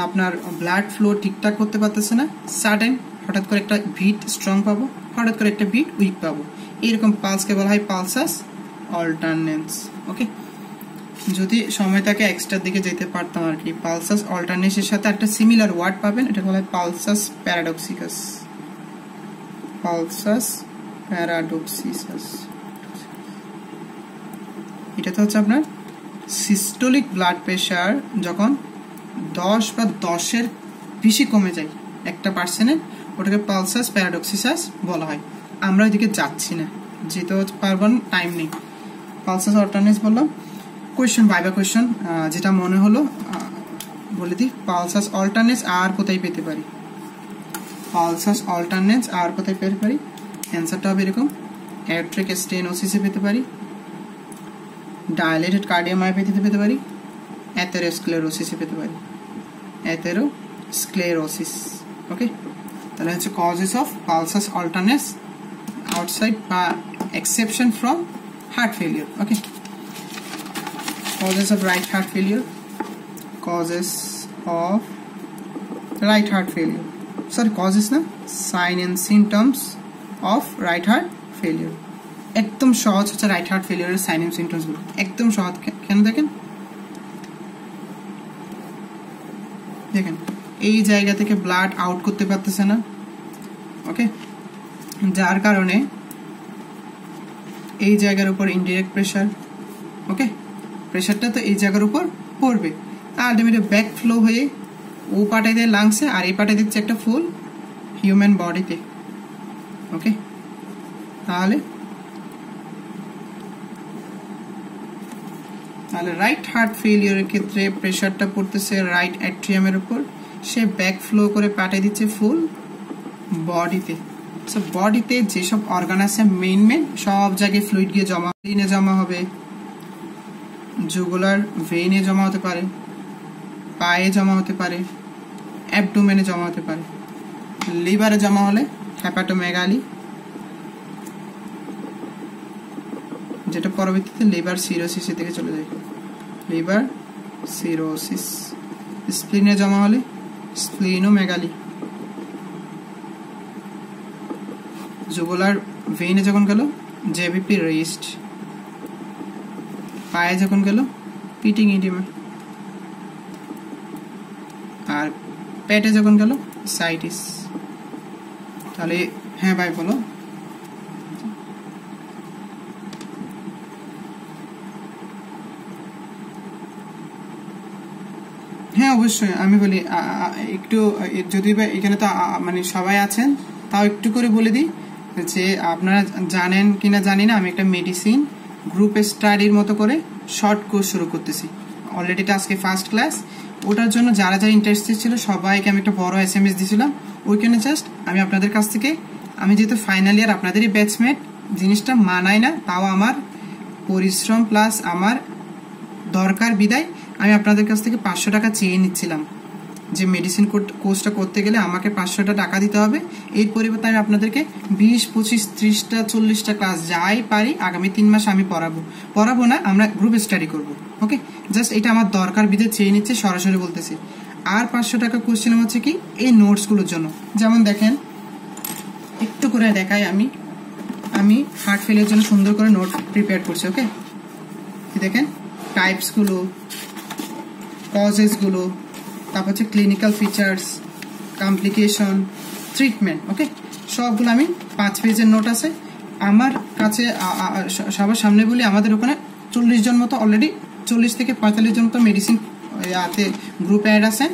আপনার ব্লাড ফ্লো ঠিকঠাক করতে পারতেছে না, সাডেন হঠাৎ করে একটা বিট স্ট্রং পাবো, হঠাৎ করে একটা বিট উইক পাবো, এরকম পালসকে বলা হয় পালসাস অল্টারনেন্স। ওকে, যদি সময় থাকে এক্সট্রার দিকে যেতে পারতাম আর কি। পালসাস অল্টারনেন্সের সাথে একটা সিমিলার ওয়ার্ড পাবেন, এটা বলা হয় পালসাস প্যারাডক্সিকাস। এটাতে হচ্ছে আপনার সিস্টোলিক ব্লাড প্রেশার যখন 10 বা 10-এর বেশি কমে যায় 1%, ওটাকে পালসাস প্যারাডক্সিসাস বলা হয়। আমরা ওইদিকে যাচ্ছি না, যেতে পারবো না, টাইম নেই। পালসাস অল্টারনেন্স বললাম। কোয়েশ্চেন, ভাইবা কোয়েশ্চেন, যেটা মনে হলো বলে দিই। পালসাস অল্টারনেন্স আর কোথায় পেতে পারি? পালসাস অল্টারনেন্স আর কোথায় পেতে পারি? অ্যান্সারটা হবে এরকম: অ্যাট্রিক স্টেনোসিসে পেতে পারি, ডায়ালেটেড কার্ডিওমায়োপ্যাথিতে পেতে পারি, অ্যাথেরোস্ক্লেরোসিসে পেতে পারি, অ্যাথেরোস্ক্লেরোসিস। ওকে, তাহলে হচ্ছে কজেস অফ পালসাস অল্টারনেন্স আউটসাইড বা exception from heart failure. Okay, causes of right heart failure, causes of right heart failure, sorry causes না, sign and symptoms of right heart failure। একদম সহজ হচ্ছে রাইট হার্ট ফেলিওরের sign and symptoms গুলো, একদম সহজ। কেন? দেখেন এই জায়গা থেকে ব্লাড আউট করতে পারতেছে না। ওকে, যার কারণে এই জায়গার উপর ইনডিরেক্ট প্রেসার, ওকে, প্রেসারটা তো এই জায়গার উপর পড়বে, আলটিমেটলি ব্যাক ফ্লো হয়ে ও পাঠাই দেয় লাংসে, আর এই পাঠাই দিচ্ছে একটা ফুল হিউম্যান বডিতে। ওকে, তাহলে রাইট হার্ট ফেলিওরের ক্ষেত্রে প্রেসারটা পড়তেছে রাইট অ্যাট্রিয়ামের উপর, সে ব্যাক ফ্লো করে পাঠিয়ে দিচ্ছে ফুল বডিতে। সো বডিতে যেসব অর্গান আছে মেইন সব জায়গায় ফ্লুইড গিয়ে জমা হবে, জুগুলার ভেইনে জমা হতে পারে, পায়ে জমা হতে পারে, অ্যাবডোমেনে জমা হতে পারে, লিভারে জমা হলে হেপাটোমেগালি, যেটা পরবর্তীতে লিভার সিরোসিসের দিকে চলে যায়, লিভার সিরোসিস। স্প্লিনে জমা হলে স্প্লিনোমেগালি, জুগুলার ভেইনে যখন গেল জেভিপি রেস্ট, পায়ে যখন গেল পিটিং ইডিমা, আর পেটে যখন গেল সাইটিস। তাহলে হ্যাঁ ভাই বলো। হ্যাঁ অবশ্যই আমি বলি, একটু যদি এখানে তো মানে সবাই আছেন, তাও একটু করে বলে দিই যে আপনারা জানেন কিনা জানি না, আমি একটা মেডিসিন গ্রুপ স্টাডির মতো করে শর্ট কোর্স শুরু করতেছি। অলরেডি এটা আজকে ফার্স্ট ক্লাস, ওটার জন্য যারা যারা ইন্টারেস্টেড ছিল সবাইকে আমি একটা বড় SMS দিয়েছিলাম। ওইখানে জাস্ট আমি আপনাদের কাছ থেকে, আমি যেহেতু ফাইনাল ইয়ার আপনাদেরই ব্যাচমেট, জিনিসটা মানায় না, তাও আমার পরিশ্রম প্লাস আমার দরকার বিদায় আমি আপনাদের কাছ থেকে 500 টাকা চেয়ে নিচ্ছিলাম, যে মেডিসিন কোর্সটা করতে গেলে আমাকে 500টা টাকা দিতে হবে। এর পরিবর্তে আমি আপনাদেরকে 20, 25, 30টা 40টা ক্লাস যাই পারি আগামী 3 মাস আমি পড়াবো না, আমরা গ্রুপ স্টাডি করব। ওকে, জাস্ট এটা আমার দরকার বিদে চেয়ে নিচ্ছে, সরাসরি বলতেছি। আর 500 টাকা কোশ্চেন হচ্ছে কি এই নোটসগুলোর জন্য। যেমন দেখেন, একটু করে দেখাই, আমি হার্ট ফেলের জন্য সুন্দর করে নোট প্রিপেয়ার করছি। ওকে, দেখেন টাইপসগুলো, কজেসগুলো, তারপর হচ্ছে ক্লিনিক্যাল ফিচার্স, কমপ্লিকেশন, ট্রিটমেন্ট। ওকে, সবগুলো আমি 5 পেজের নোট আছে আমার কাছে। সবার সামনে বলি, আমাদের ওখানে 40 জন মতো অলরেডি, 40 থেকে 45 জন মতো মেডিসিন গ্রুপ অ্যাড আছেন।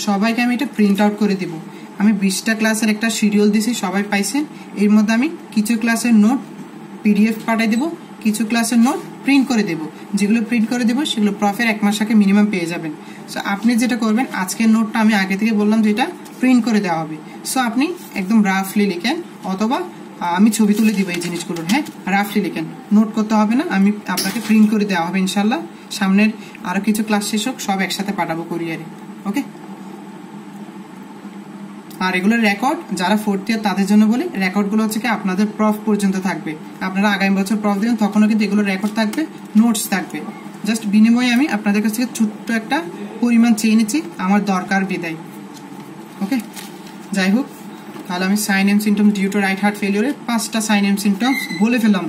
সবাইকে আমি এটা প্রিন্ট আউট করে দিব। আমি 20টা ক্লাসের একটা শিডিউল দিছি, সবাই পাইছেন। এর মধ্যে আমি কিছু ক্লাসের নোট PDF পাঠাই দেবো, কিছু ক্লাসের নোট প্রিন্ট করে দেবো। যেগুলো প্রিন্ট করে দেবো সেগুলো প্রফের 1 মাস আগে মিনিমাম পেয়ে যাবেন। সো আপনি যেটা করবেন, আজকের নোটটা আমি আগে থেকে বললাম যে এটা প্রিন্ট করে দেওয়া হবে। সো আপনি একদম রাফলি লিখেন, অথবা আমি ছবি তুলে দিব এই জিনিসগুলোর। হ্যাঁ, রাফলি লিখেন, নোট করতে হবে না, আমি আপনাকে প্রিন্ট করে দেওয়া হবে ইনশাল্লাহ। সামনের আরো কিছু ক্লাস শেষ হোক, সব একসাথে পাঠাবো কুরিয়ারে। ওকে, আর এগুলোর রেকর্ড যারা 4th ইয়ার তাদের জন্য বলি, রেকর্ডগুলো হচ্ছে কি আপনাদের প্রফ পর্যন্ত থাকবে। আপনারা আগামী বছর প্রফ দেবেন, তখনও কিন্তু এগুলো রেকর্ড থাকবে, নোটস থাকবে। জাস্ট বিনিময়ে আমি আপনাদের কাছ থেকে ছোট্ট একটা পরিমাণ চেয়ে নিচ্ছি, আমার দরকার বিদায়। ওকে, যাই হোক, তাহলে আমি sign and symptoms due to right heart ফেলিওরের 5টা সাইন এন্ড সিমটমস বলে ফেললাম।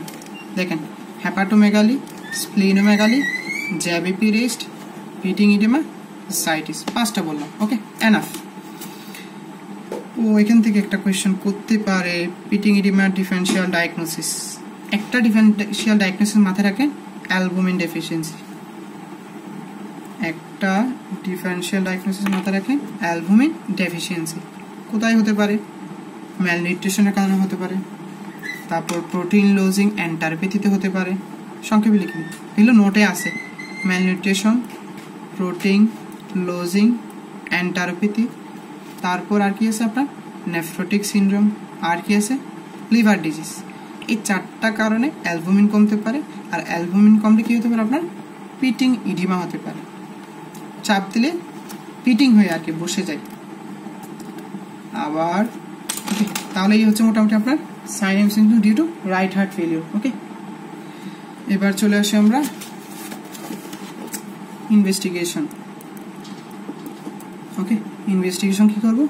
দেখেন, hepatomegaly, splenomegaly, JVP raised, pitting oedema, ascites, 5টা বললাম। ওকে, এনাফ। ও এখান থেকে একটা কোয়েশ্চেন করতে পারে, পিটিং ইডিমা ডিফারেন্সিয়াল ডায়াগনোসিস। একটা ডিফারেন্সিয়াল ডায়াগনোসিস মাথায় রাখেন, অ্যালবুমিন ডেফিসিয়েন্সি। একটা ডিফারেন্সিয়াল ডায়াগনোসিস মাথায় রাখেন, অ্যালবুমিন ডেফিসিয়েন্সি। কোথায় হতে পারে? ম্যালনিউট্রিশনের কারণে হতে পারে, তারপর প্রোটিন লুজিং এন্টারপ্যাথিতে হতে পারে। সংক্ষেপে লিখুন, এগুলো নোটে আছে। ম্যালনিউট্রিশন, প্রোটিন লুজিং, এন্টারপ্যাথি, তারপর আর কি আছে আপনার নেফ্রোটিক সিনড্রোম, আর কি আছে লিভার ডিজিজ। এই 4টা কারণে অ্যালবুমিন কমতে পারে। আর অ্যালবুমিন কমলে কি হতে পারে? আপনার পিটিং ইডিমা হতে পারে, চাপ দিলে পিটিং হয়ে আর কি বসে যায় আবার। ওকে, তাহলে এই হচ্ছে মোটামুটি আপনার sign and symptoms due to right heart failure. Okay, এবার চলে আসি আমরা ইনভেস্টিগেশন। ওকে, ইনভেস্টিগেশন কি করব?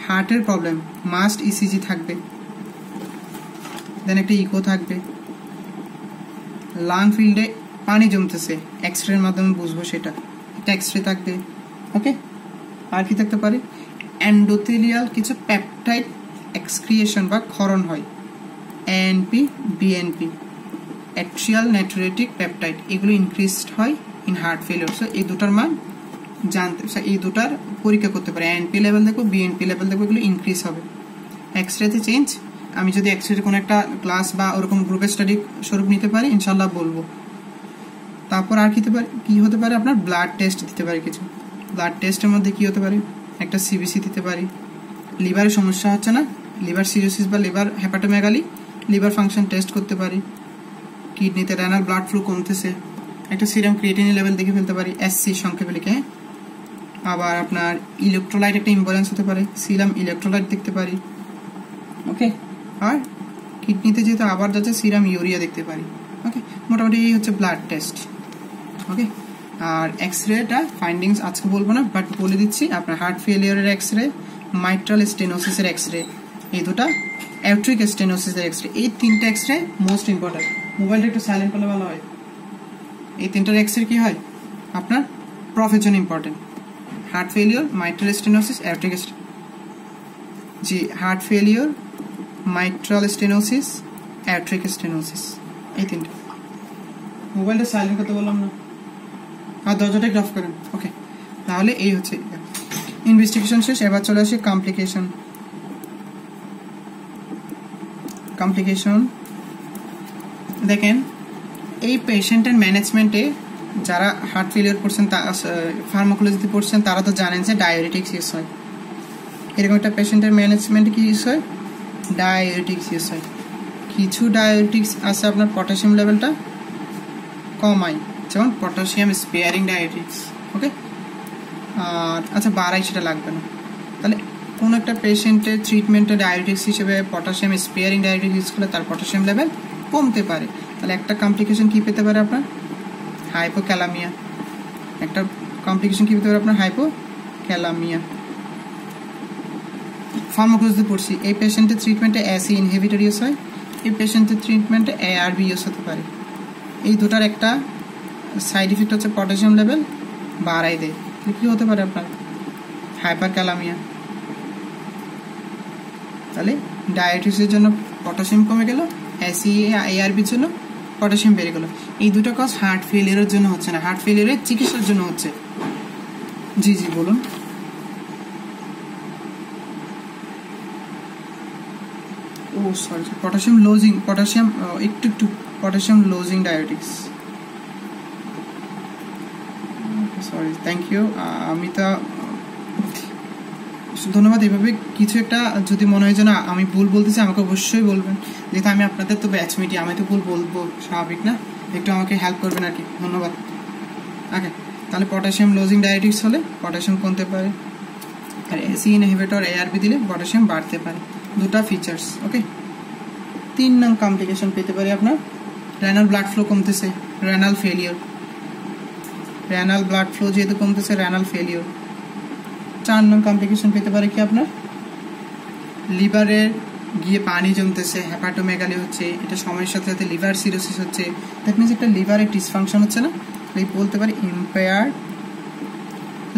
হার্টের প্রবলেম, মাস্ট ECG থাকবে, দেন একটা ইকো থাকবে, লাং ফিল্ডে পানি জমতেছে, এক্সরের মাধ্যমে বুঝবো সেটা, একটা এক্সরে থাকবে। ওকে, আর কি থাকতে পারে? এন্ডোথেলিয়াল কিছু পেপটাইড এক্সক্রিয়েশন বা ক্ষরণ হয়, এএনপি বিএনপি অ্যাট্রিয়াল নাইট্রেটিক পেপটাইড এগুলো ইনক্রিজড হয় ইন হার্ট ফেলিওর। সো এই দুটার মান জানতে, এই দুটার পরীক্ষা করতে পারে, এএনপি লেভেল দেখো বিএনপি লেভেল দেখো, এগুলো ইনক্রিজ হবে। এক্সরেতে চেঞ্জ, আমি যদি এক্সরে কোনো একটা ক্লাস বা ওরকম গ্রুপের স্টাডি স্বরূপ নিতে পারি ইনশাল্লাহ বলবো। তারপর আর কি হতে পারে আপনার ব্লাড টেস্ট দিতে পারি কিছু। ব্লাড টেস্টের মধ্যে কি হতে পারে, একটা সিবিসি দিতে পারি। লিভারের সমস্যা হচ্ছে না, লিভার সিরোসিস বা liver hepatomegaly, liver function test করতে পারি। কিডনিতে রেনাল ব্লাড ফ্লো কমতেছে, একটা সিরাম ক্রিয়েটিনিন লেভেল দেখে ফেলতে পারি, এসসি সংক্ষেপে লিখে। আবার আপনার ইলেকট্রোলাইট একটা ইমব্যালেন্স হতে পারে, সিরাম ইলেকট্রোলাইট দেখতে পারি। ওকে, আর কিডনিতে যেহেতু আবার যাচ্ছে সিরাম ইউরিয়া দেখতে পারি। ওকে, মোটামুটি এই হচ্ছে ব্লাড টেস্ট। ওকে, আর এক্সরেটা ফাইন্ডিংস আজকে বলবো না, বাট বলে দিচ্ছি আপনার হার্ট ফেলিয়ারের এক্সরে, মাইট্রাল স্টেনোসিসের এক্সরে, এই দুটা অ্যাওট্রিক স্টেনোসিসের এক্সরে, এই তিনটা এক্সরে মোস্ট ইম্পর্টেন্ট। মোবাইলটা একটু সাইলেন্ট করলে ভালো হয়। এই তিনটার এক্সরে কি হয় আপনার প্রফের জন্য important, heart failure, mitral stenosis, অ্যাওট্রিক জি হার্ট ফেলিওর, মাইট্রাল স্টেনোসিস, অ্যাওট্রিক স্টেনোসিস, এই তিনটা। মোবাইলটা সাইলেন্ট করতে বললাম না, আর দরজাটা অফ করেন। ওকে, তাহলে এই হচ্ছে ইনভেস্টিগেশন শেষ। এবার চলে আসে কমপ্লিকেশন। দেখেন, এই পেশেন্টের ম্যানেজমেন্টে যারা হার্ট ফেলিয়ার করছেন, ফার্মাকোলজিতে পড়ছেন, তারা তো জানেন যে ডায়োরেটিক্স ইউজ হয়। এরকম একটা পেশেন্টের ম্যানেজমেন্টে কি ইউজ হয়, ডায়োরেটিক্স ইউজ হয়। কিছু ডায়োরেটিক্স আছে আপনার পটাশিয়াম লেভেলটা কমায়, যেমন পটাশিয়াম স্পেয়ারিং ডায়োরেটিক্স। ওকে, আর আচ্ছা বাড়াই সেটা লাগবে না। তাহলে কোন একটা পেশেন্টের ট্রিটমেন্টে ডায়োরেটিক্স হিসেবে পটাশিয়াম স্পেয়ারিং ডায়োরেটিক্স ইউজ করলে তার পটাশিয়াম লেভেল কমতে পারে। তাহলে একটা কমপ্লিকেশন কি পেতে পারে আপনার, হাইপোক্যালামিয়া। একটা কমপ্লিকেশন কি পেতে পারে আপনার, হাইপোক্যালামিয়া। ফার্মাকোলজিতে পড়ছি, এই পেশেন্টের ট্রিটমেন্টে অ্যাসি ইনহিবিটর ইউজ হয়, এই পেশেন্টের ট্রিটমেন্টে এআরবি ইউজ হতে পারে। এই দুটার একটা সাইড ইফেক্ট হচ্ছে পটাশিয়াম লেভেল বাড়াই দেয়। কি হতে পারে আপনার, হাইপারক্যালামিয়া। তাহলে ডায়াবেটিসের জন্য পটাশিয়াম কমে গেল, এআরবির জন্য পটাশিয়াম বেড়ে গেল। এই দুটো কজ হার্ট ফেলিয়ারের জন্য হচ্ছে না, হার্ট ফেলিয়ারের চিকিৎসার জন্য হচ্ছে। জি জি বলুন। ও sorry, potassium losing diabetics. Sorry, thank you. আমি তো ধন্যবাদ। এভাবে কিছু একটা যদি মনে হয় যে না আমি ভুল বলতেছি, আমাকে অবশ্যই বলবেন, যেহেতু আমি আপনাদের তো ব্যাচমেটি, আমি তো ভুল বলবো, স্বাভাবিক না? একটু আমাকে হেল্প করবেন আর কি, ধন্যবাদ। ওকে, তাহলে পটাশিয়াম লজিং ডায়াবেটিক্স হলে পটাশিয়াম কমতে পারে, আর এসি ইনহিবিটর এআরবি দিলে পটাশিয়াম বাড়তে পারে। দুটা ফিচার্স। ওকে, 3 নং কমপ্লিকেশন পেতে পারে আপনার রেনাল ব্লাড ফ্লো কমতেছে, renal failure. Renal blood flow যেহেতু কমতেছে, রেনাল ফেলিওর। 4 নং কমপ্লিকেশন পেতে পারে কি আপনার লিভারে গিয়ে পানি জমতেছে, হেপাটোমেগালি হচ্ছে, এটা সময়ের সাথে সাথে লিভার সিরোসিস হচ্ছে। দ্যাট মিনস একটা লিভারের ডিসফাংশন হচ্ছে না, এই বলতে পারি ইম্পেয়ার্ড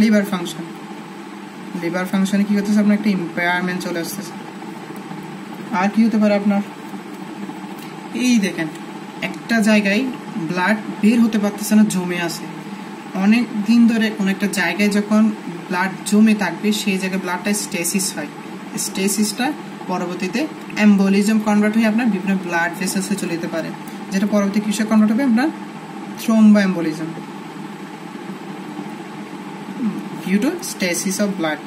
লিভার ফাংশন। লিভার ফাংশনে কি করতেছে আপনার, একটা ইম্পেয়ারমেন্ট চলে আসতেছে। আর কি হতে পারে আপনার, এই দেখেন একটা জায়গায় ব্লাড বের হতে পারতেছে না, জমে আছে অনেক দিন ধরে। কোনো একটা জায়গায় যখন ব্লাড জমে থাকবে, সেই জায়গায় ব্লাডটা স্টেসিস হয়। স্টেসিসটা পরবর্তীতে এম্বোলিজম কনভার্ট হয়ে আপনার বিভিন্ন ব্লাড ভেসেলসে চলে যেতে পারে, যেটা পরবর্তী কিসে কনভার্ট হবে আপনার thromboembolism, due to stasis of blood.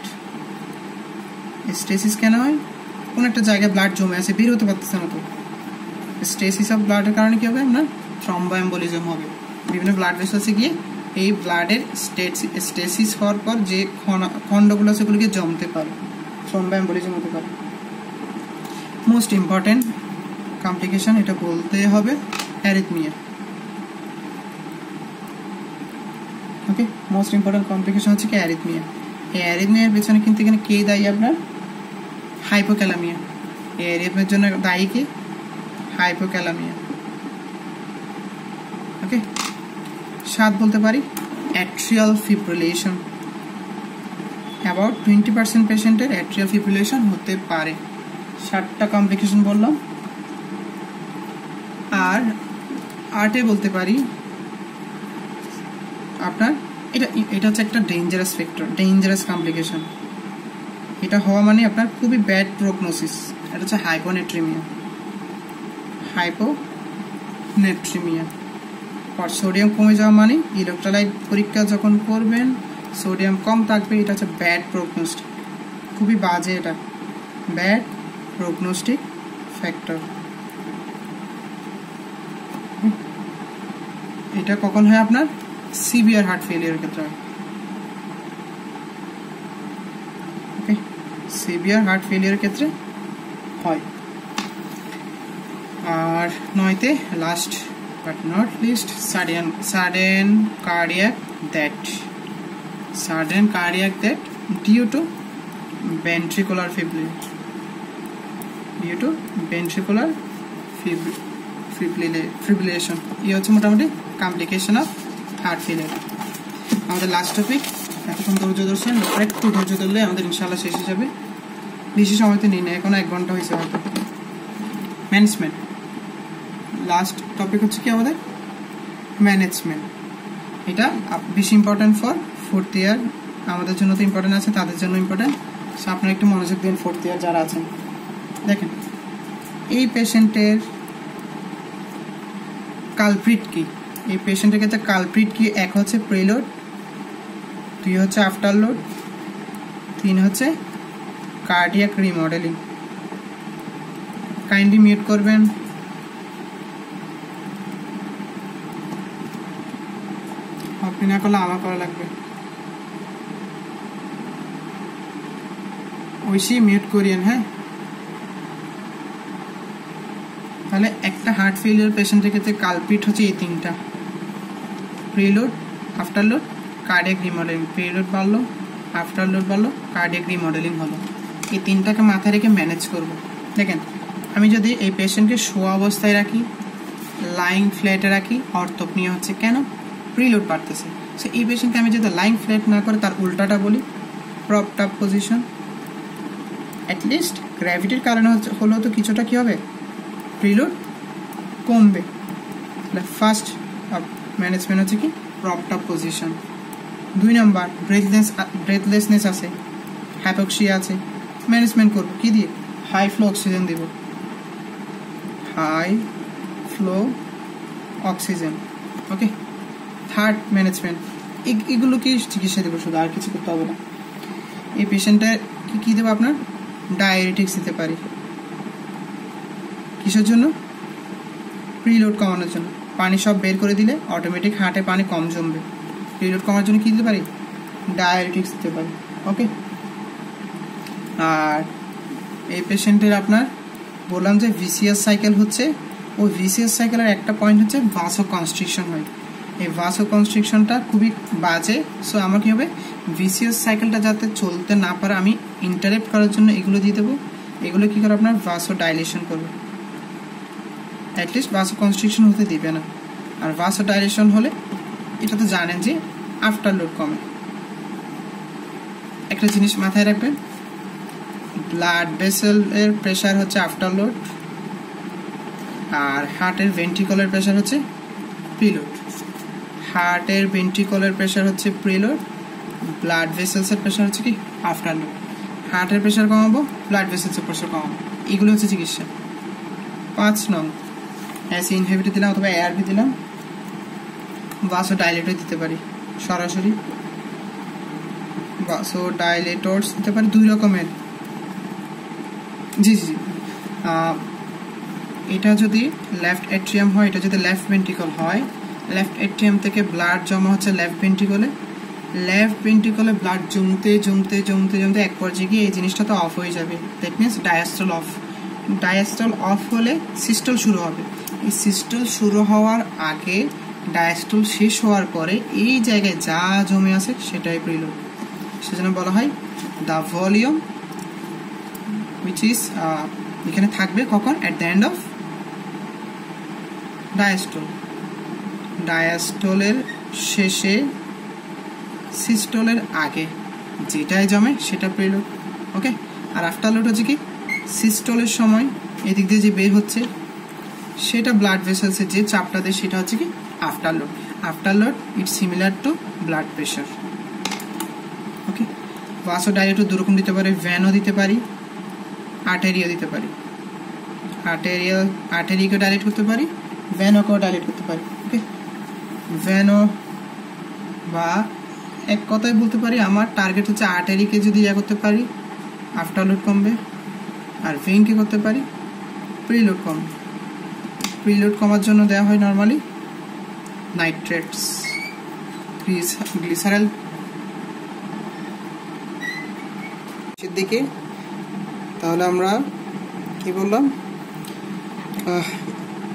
Stasis কেন হয়, কোন একটা জায়গায় ব্লাড জমে আছে, বের হতে পারতেছে না, তো স্টেসিস অফ ব্লাডের কারণে কি হবে আপনার থ্রম্বোএম্বোলিজম হবে। বিভিন্ন ব্লাড ভেসেলসে গিয়ে এই ব্লাডের স্টেসিস হওয়ার পর যে খণ্ডগুলো আছে সেগুলোকে জমতে পারে, থ্রম্বোএম্বোলিজম হতে পারে। মোস্ট ইম্পর্টেন্ট কমপ্লিকেশন, এটা বলতে হবে, অ্যারিথমিয়া। ওকে, মোস্ট ইম্পর্টেন্ট কমপ্লিকেশন হচ্ছে কি অ্যারিথমিয়া। এই অ্যারিথমিয়ার পেছনে কিন্তু এখানে কে দায়ী আপনার, হাইপোক্যালামিয়া। এই অ্যারিথমিয়ার জন্য দায়ী কি, হাইপোক্যালামিয়া। ওকে, 7 বলতে পারি অ্যাট্রিয়াল ফিব্রিলেশন। অ্যাবাউট 20% পেশেন্টের অ্যাট্রিয়াল ফিব্রিলেশন হতে পারে। 7টা কমপ্লিকেশন বললাম। আর আর্টে বলতে পারি আপনার এটা হচ্ছে একটা ডেঞ্জারাস ফ্যাক্টর, ডেঞ্জারাস কমপ্লিকেশন। এটা হওয়া মানে আপনার খুবই ব্যাড প্রগনোসিস। এটা হচ্ছে হাইপোনেট্রিমিয়া। আর সোডিয়াম কমে যাওয়া মানে ইলেকট্রোলাইট পরীক্ষা যখন করবেন সোডিয়াম কম থাকবে, এটা হচ্ছে ব্যাড প্রগনোস্টিক, খুবই বাজে, এটা ব্যাড প্রগনোস্টিক ফ্যাক্টর। এটা কখন হয়? আপনার সিভিয়ার হার্ট ফেলিয়ার ক্ষেত্রে হয়। ওকে, সিভিয়ার হার্ট ফেলিয়ার ক্ষেত্রে হয়। আর 9তে last but not least, sudden cardiac death due to ventricular fibrillation। এই হচ্ছে মোটামুটি কমপ্লিকেশন অফ হার্ট ফেলিয়ার। আমাদের লাস্ট টপিক। এতক্ষণ ধৈর্য ধরছেন, একটু ধৈর্য ধরলে আমাদের ইনশাআল্লাহ শেষ হয়ে যাবে। বেশি সময় তো নেই না, এখন 1 ঘন্টা হয়েছে হয়তো। ম্যানেজমেন্ট লাস্ট টপিক হচ্ছে কি আমাদের ম্যানেজমেন্ট। এটা বেশি ইম্পর্টেন্ট ফর 4th ইয়ার, আমাদের জন্য তো ইম্পর্টেন্ট আছে, তাদের জন্য ইম্পর্টেন্ট। সো আপনারা একটু মনোযোগ দিন 4th ইয়ার যারা আছেন। দেখেন এই পেশেন্টের কালপ্রিট কি, এই পেশেন্টের ক্ষেত্রে কালপ্রিট কি? 1 হচ্ছে প্রিলোড, 2 হচ্ছে আফটারলোড, 3 হচ্ছে কার্ডিয়াক রিমডেলিং। কাইন্ডলি মিউট করবেন। আপনি না করলে আমার করা লাগবে। ঐশী মিউট করিয়েন। হ্যাঁ, তাহলে একটা হার্ট ফেলিয়ার পেশেন্টের ক্ষেত্রে কালপ্রিট হচ্ছে এই 3টা: প্রিলোড, আফটারলোড, কার্ডিয়াক রিমডেলিং। প্রিলোড বাড়লো, আফটারলোড বাড়লো, কার্ডিয়াক রিমডেলিং হলো। এই 3টাকে মাথায় রেখে ম্যানেজ করব। দেখেন আমি যদি এই পেশেন্টকে শোয়া অবস্থায় রাখি, লাইং ফ্ল্যাটে রাখি, অর্থোপনিয়া হচ্ছে কেন? প্রিলোড বাড়তেছে। সো এই পেশেন্টকে আমি যদি লাইং ফ্ল্যাট না করে তার উল্টাটা বলি, প্রপড আপ পজিশন, অ্যাটলিস্ট গ্র্যাভিটির কারণে হলেও তো কিছুটা কি হবে, প্রিলোড কমবে। তাহলে ফার্স্ট ম্যানেজমেন্ট হচ্ছে কি প্রপড আপ পজিশন। 2 নম্বর ব্রেথলেসনেস আছে, হাইপোক্সিয়া আছে, ম্যানেজমেন্ট করবো কি দিয়ে? হাই ফ্লো অক্সিজেন দিব, হাই ফ্লো অক্সিজেন। ওকে, থার্ড ম্যানেজমেন্ট, এগুলো কি চিকিৎসা দেবো শুধু, আর কিছু করতে হবে না। এই পেশেন্টের কি দেবো? আপনার ডায়াবেটিক্স দিতে পারি। কিসের জন্য? প্রিলোড কমানোর জন্য। পানি সব বের করে দিলে অটোমেটিক হার্টে পানি কম জমবে। প্রিলোড কমানোর জন্য কি দিতে পারি? ডায়াবেটিক্স দিতে পারি। ওকে, আর এই পেশেন্টের আপনার বললাম যে ভিসিয়াস সাইকেল হচ্ছে, ওই ভিসিয়াস সাইকেলের একটা পয়েন্ট হচ্ছে ভাসো কনস্ট্রিকশন হয়। এই ভাসো কনস্ট্রিকশনটা খুবই বাজে। সো আমার কি হবে, ভিসিয়াস সাইকেলটা যাতে চলতে না পারে আমি ইন্টারেপ্ট করার জন্য এগুলো দিয়ে দেবো। এগুলো কি করে? আপনার ভাসো ডাইলেশন করবে, অ্যাটলিস্ট ভাসো কনস্ট্রিকশন হতে দিবে না। আর ভাসো ডাইলেশন হলে এটা তো জানেন যে আফটারলোড কমে। একটা জিনিস মাথায় রাখবেন, ব্লাড ভেসেলের প্রেশার হচ্ছে আফটারলোড, আর হার্টের ভেন্ট্রিকলের প্রেশার হচ্ছে প্রিলোড। হার্টের ভেন্ট্রিকলের প্রেশার হচ্ছে প্রিলোড, ব্লাড ভেসেলসের প্রেশার হচ্ছে কি আফটারলোড। হার্টের প্রেশার কমাবো, ব্লাড ভেসেলসের প্রেশার কমাবো, এগুলো হচ্ছে চিকিৎসা। 5 নং অ্যাসি ইনহিবিটর দিলাম অথবা এআরবি দিলাম। ভাসো ডাইলেটর দিতে পারি সরাসরি, ভাসো ডাইলেটরস দিতে পারি 2 রকমের। জি জি, এটা যদি লেফট এট্রিয়াম হয়, এটা যদি লেফট ভেন্ট্রিকল হয়, লেফট এট্রিয়াম থেকে ব্লাড জমা হচ্ছে লেফট ভেন্ট্রিকলে, লেফট ভেন্ট্রিকলে ব্লাড জমতে জমতে জমতে জমতে এক পর্যায়ে গিয়ে এই জিনিসটা তো অফ হয়ে যাবে। That means diastole of. Diastole of হলে সিস্টল শুরু হবে। এই সিস্টল শুরু হওয়ার আগে ডায়াস্টল শেষ হওয়ার পরে এই জায়গায় যা জমে আছে সেটাই প্রিলোড। সেজন্য বলা হয় দ্য ভলিউম which is এখানে থাকবে কখন? at the end of diastole. ডায়াস্টলের শেষে সিস্টলের আগে যেটাই জমে সেটা প্রিলোড। ওকে, আর আফটারলোড হচ্ছে কি সিস্টলের সময় এদিক দিয়ে যে বের হচ্ছে সেটা ব্লাড ভেসেলসে যে চাপটা দেয় সেটা হচ্ছে কি afterload. Afterload it's similar to blood pressure. Okay, vasodilator দুরকম দিতে পারে, ভেনও দিতে পারি, আর্টেরিও দিতে পারি। আর্টেরিকে ডাইলেট করতে পারি, ভেনোকেও ডাইলেট করতে পারি। ওকে, ভেনো বা এক কথায় বলতে পারি আমার টার্গেট হচ্ছে আর্টারিকে যদি করতে পারি আফটারলোড কমবে, আর ভেইনকে করতে পারি প্রিলোড কমবে। প্রিলোড কমার জন্য দেওয়া হয় নর্মালি নাইট্রেটস, গ্লিসারল দিকে। তাহলে আমরা কি বললাম,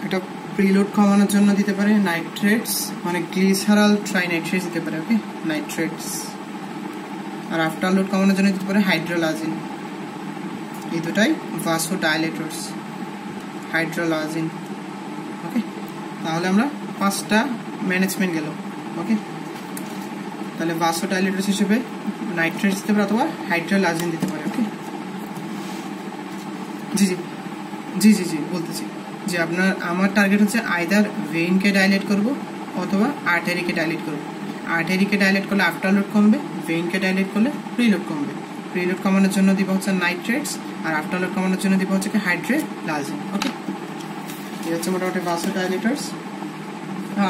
এটা প্রিলোড কমানোর জন্য দিতে পারে নাইট্রেটস, মানে গ্লিসারল ট্রাইনাইট্রেটস দিতে পারে। ওকে, নাইট্রেটস। আর আফটারলোড কমানোর জন্য দিতে পারে হাইড্রোলাজিন। এই দুটাই ভাসোডাইলেটরস, হাইড্রোলাজিন। ওকে, তাহলে আমরা 5টা ম্যানেজমেন্ট গেল। ওকে, তাহলে ভাসোডাইলেটরস হিসেবে নাইট্রেটস দিতে পারে অথবা হাইড্রোলাজিন দিতে পারে। ওকে, জি জি জি জি জি বলতেছি যে আমার টার্গেট হচ্ছে আইদার ভেইনকে ডাইলেট করব অথবা আর্টারিকে ডাইলেট করব। আর্টারিকে ডাইলেট করলে আফটারলোড কমবে, ভেইনকে ডাইলেট করলে প্রিলোড কমবে। প্রিলোড কমানোর জন্য দিব হচ্ছে নাইট্রেটস, আর আফটারলোড কমানোর জন্য দিব হচ্ছে হাইড্রোলাজিন। ওকে, এই হচ্ছে মোটামুটি ভাসোডাইলেটরস।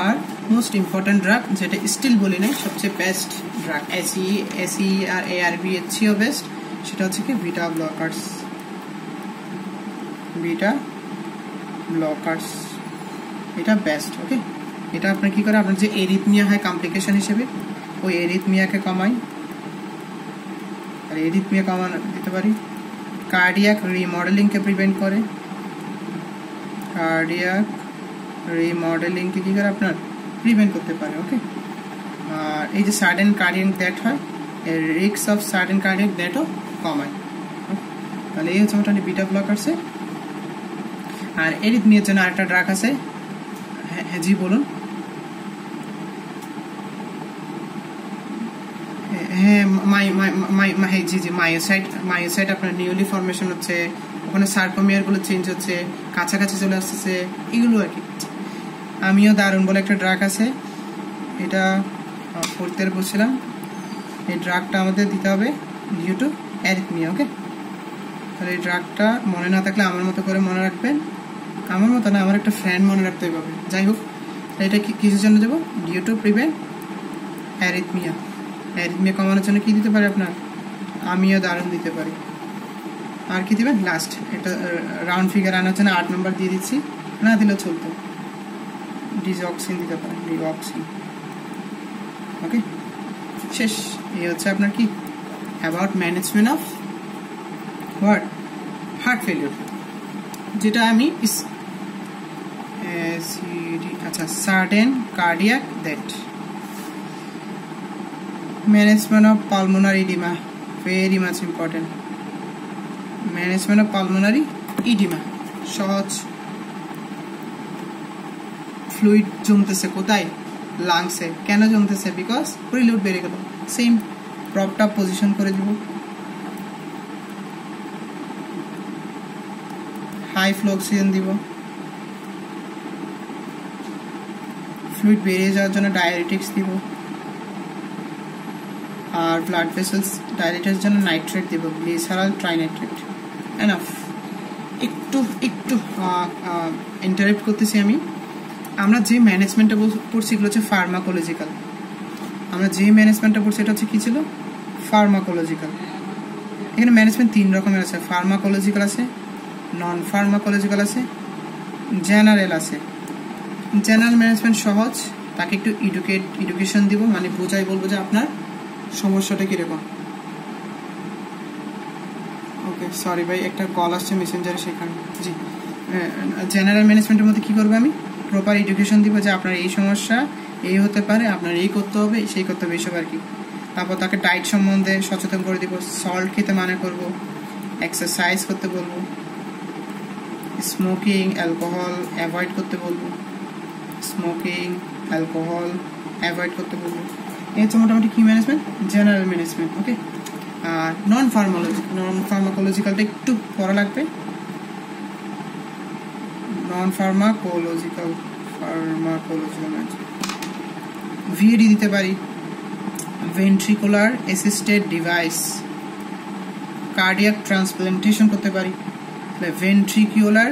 আর মোস্ট ইম্পর্টেন্ট ড্রাগ, যেটা স্টিল বলি নাই, সবচেয়ে বেস্ট ড্রাগ, এসি আর এআরবি এর চেয়েও বেস্ট, সেটা হচ্ছে কি বিটা ব্লকার্স। বিটা ব্লকার্স এটা বেস্ট। ওকে, এটা আপনার কি করে, আপনার যে এরিথমিয়া হয় কমপ্লিকেশন হিসেবে, ওই এরিথমিয়াকে কমাই, আর এরিথমিয়া কমানো দিতে পারি। কার্ডিয়াক রিমডেলিংকে প্রিভেন্ট করে, কার্ডিয়াক রিমডেলিংকে কি করে আপনার প্রিভেন্ট করতে পারে। ওকে, আর এই যে সাডেন কার্ডিয়াক ডেথ হয়, এর রিস্ক অফ সাডেন কার্ডিয়াক ডেথও কমায়। তাহলে এই হচ্ছে মোটামুটি বিটা ব্লকার্সের। আর এরিথমিয়ার জন্য আরেকটা ড্রাগ আছে। হ্যাঁ জি বলুন। হ্যাঁ জি জি মায়োসাইট আপনার নিউলি ফরমেশন হচ্ছে, ওখানে সার্কোমিয়ারগুলো চেঞ্জ হচ্ছে, কাছাকাছি চলে আসতেছে, এগুলো আর কি। আমিও দারুণ বলে একটা ড্রাগ আছে, এটা 4th ইয়ারে বলছিলাম। এই ড্রাগটা আমাদের দিতে হবে ডিউ টু অ্যারিথমিয়া। ওকে, তাহলে এই ড্রাগটা মনে না থাকলে আমার মতো করে মনে রাখবেন। আমার মতো না, আমার একটা ফ্রেন্ড মনে রাখতে হবে। যাই হোক, এটা কিসের জন্য দেবো, due to prevent arrhythmia. Arrhythmia কমানোর জন্য কি দিতে পারে আপনার, আমিও দারুণ দিতে পারি। আর কি দেবেন, লাস্ট একটা রাউন্ড ফিগার আনার জন্য 8 নম্বর দিয়ে দিচ্ছি, না দিলেও চলতো, ডিজঅক্সিন দিতে পারেন, ডিঅক্সিন। ওকে, শেষ। এই হচ্ছে আপনার কি about management of what, heart failure, যেটা আমি আচ্ছা sudden cardiac death. Management of pulmonary oedema, very much important. Management of pulmonary oedema সহজ। ফ্লুইড জমতেছে কোথায়, লাংসে। কেন জমতেছে, বিকজ প্রিলোড বেড়ে গেল। সেম প্রপটা পজিশন করে দিব, হাই ফ্লো অক্সিজেন দিব, ফ্লুইড বেরিয়ে যাওয়ার জন্য ডায়ারেটিক্স দিব, আর ব্লাড ভেসেলস ডাইলেটের জন্য নাইট্রেট দিব, গ্লিসারল ট্রাইনাইট্রেট। এনাফ। একটু ইন্টারেক্ট করতেছি আমি। আমরা যে ম্যানেজমেন্টটা পড়ছি এগুলো হচ্ছে ফার্মাকোলজিক্যাল। আমরা যে ম্যানেজমেন্টটা পড়ছি এটা হচ্ছে কি ছিল, ফার্মাকোলজিক্যাল। এখানে ম্যানেজমেন্ট 3 রকমের আছে, ফার্মাকোলজিক্যাল আছে, নন ফার্মাকোলজিক্যাল আছে, জেনারেল আছে। জেনারেল ম্যানেজমেন্ট সহজ, তাকে একটু এডুকেশন দিব, মানে বোঝাই বলবো যে আপনার সমস্যাটা কিরকম। ওকে, সরি ভাই, একটা কল আসছে মেসেঞ্জারে, সেখানে। জি, জেনারেল ম্যানেজমেন্টের মধ্যে কি করবো, আমি প্রপার এডুকেশন দিব যে আপনার এই সমস্যা এই হতে পারে, আপনার এই করতে হবে, সেই করতে হবে, এইসব আর কি। তারপর তাকে ডায়েট সম্বন্ধে সচেতন করে দিব, সল্ট খেতে মানা করব, এক্সারসাইজ করতে বলবো, স্মোকিং অ্যালকোহল অ্যাভয়েড করতে বলবো, স্মোকিং অ্যালকোহল অ্যাভয়েড করতে বলবো। এই হচ্ছে মোটামুটি কি ম্যানেজমেন্ট, জেনারেল ম্যানেজমেন্ট। ওকে, আর নন ফার্মাকোলজিক্যালটা একটু পড়া লাগবে। নন ফার্মাকোলজিক্যাল ভিএডি দিতে পারি, ventricular assisted device, cardiac transplantation করতে পারি, ভেন্ট্রিকুলার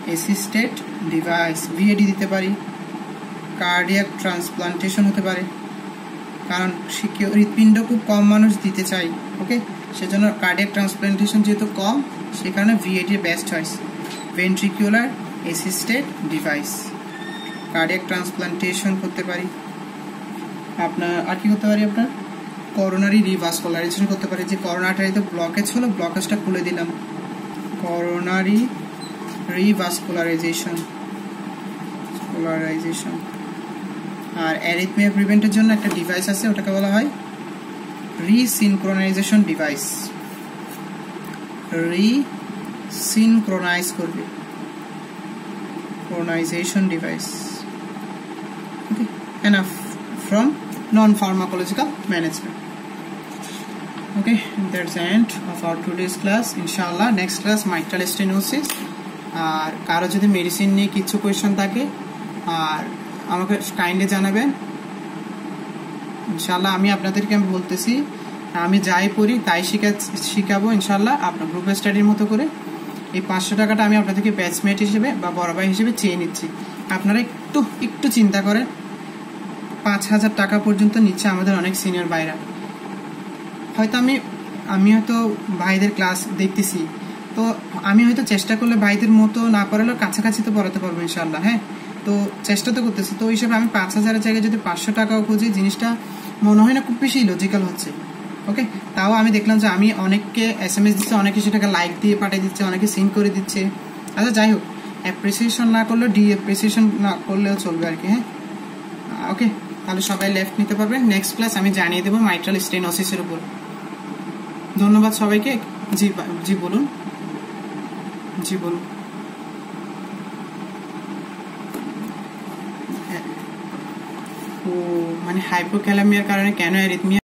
অ্যাসিস্টেড ডিভাইস ভিএডি দিতে পারি, কার্ডিয়াক ট্রান্সপ্লান্টেশন হতে পারে, কারণ হৃৎপিণ্ড খুব কম মানুষ দিতে চাই, ওকে, সেজন্য কার্ডিয়াক ট্রান্সপ্লান্টেশন যেহেতু কম, সে কারণে VAD best choice. Ventricular assisted device, cardiac transplantation করতে পারি। আপনার আর কি করতে পারি, আপনার করোনারি রিভাস্কুলারাইজেশন করতে পারি, যে করোনাটারিতে ব্লকেজ হলো, ব্লকেজটা খুলে দিলাম, করোনারি রিভাস্কুলারাইজেশন। আর অ্যারিথমিয়া প্রিভেন্টের জন্য একটা ডিভাইস আছে, ওটাকে বলা হয় রিসিনক্রোনাইজেশন ডিভাইস, রিসিনক্রোনাইজ করবে, chronization device. Okay, enough from non-pharmacological management. Okay, that's the end of our today's class. Inshallah, next class mitral stenosis. আর কারো যদি মেডিসিন নিয়ে কিছু কোয়েশ্চেন থাকে আর আমাকে কাইন্ডলি জানাবেন। ইনশাআল্লাহ আমি আপনাদেরকে বলতেছি, আমি যাই পড়ি তাই শিখাবো ইনশাআল্লাহ, আপনার গ্রুপ স্টাডির মতো করে। এই 500 টাকাটা আমি আপনাদেরকে ব্যাচমেট হিসেবে বা বড় ভাই হিসেবে চেয়ে নিচ্ছি। আপনারা একটু চিন্তা করেন, 5000 টাকা পর্যন্ত নিচ্ছে আমাদের অনেক সিনিয়র ভাইরা। হয়তো আমি হয়তো ভাইদের ক্লাস দেখতেছি, তো আমি হয়তো চেষ্টা করলে ভাইদের মতো না পড়ালেও কাছাকাছি তো পড়াতে পারবো ইনশাআল্লাহ। হ্যাঁ, তো চেষ্টা তো করতেছি, তো ওই হিসাবে আমি 5000-এর জায়গায় যদি 500 টাকাও খুঁজি, জিনিসটা মনে হয় না খুব বেশি লজিক্যাল হচ্ছে। ওকে, তাও আমি দেখলাম যে আমি অনেককে SMS দিচ্ছে, অনেকে সেটাকে লাইক দিয়ে পাঠিয়ে দিচ্ছে, অনেকে সিন করে দিচ্ছে। আচ্ছা যাই হোক, অ্যাপ্রিসিয়েশন না করলেও ডিঅ্যাপ্রিসিয়েশন না করলেও চলবে আর কি। হ্যাঁ, ওকে, তাহলে সবাই লেফট নিতে পারবেন। নেক্সট ক্লাস আমি জানিয়ে দেবো মাইট্রাল স্টেনোসিসের উপর। ধন্যবাদ সবাইকে। জি বলুন। ও মানে হাইপোক্যালামিয়ার কারণে কেন অ্যারিথমিয়া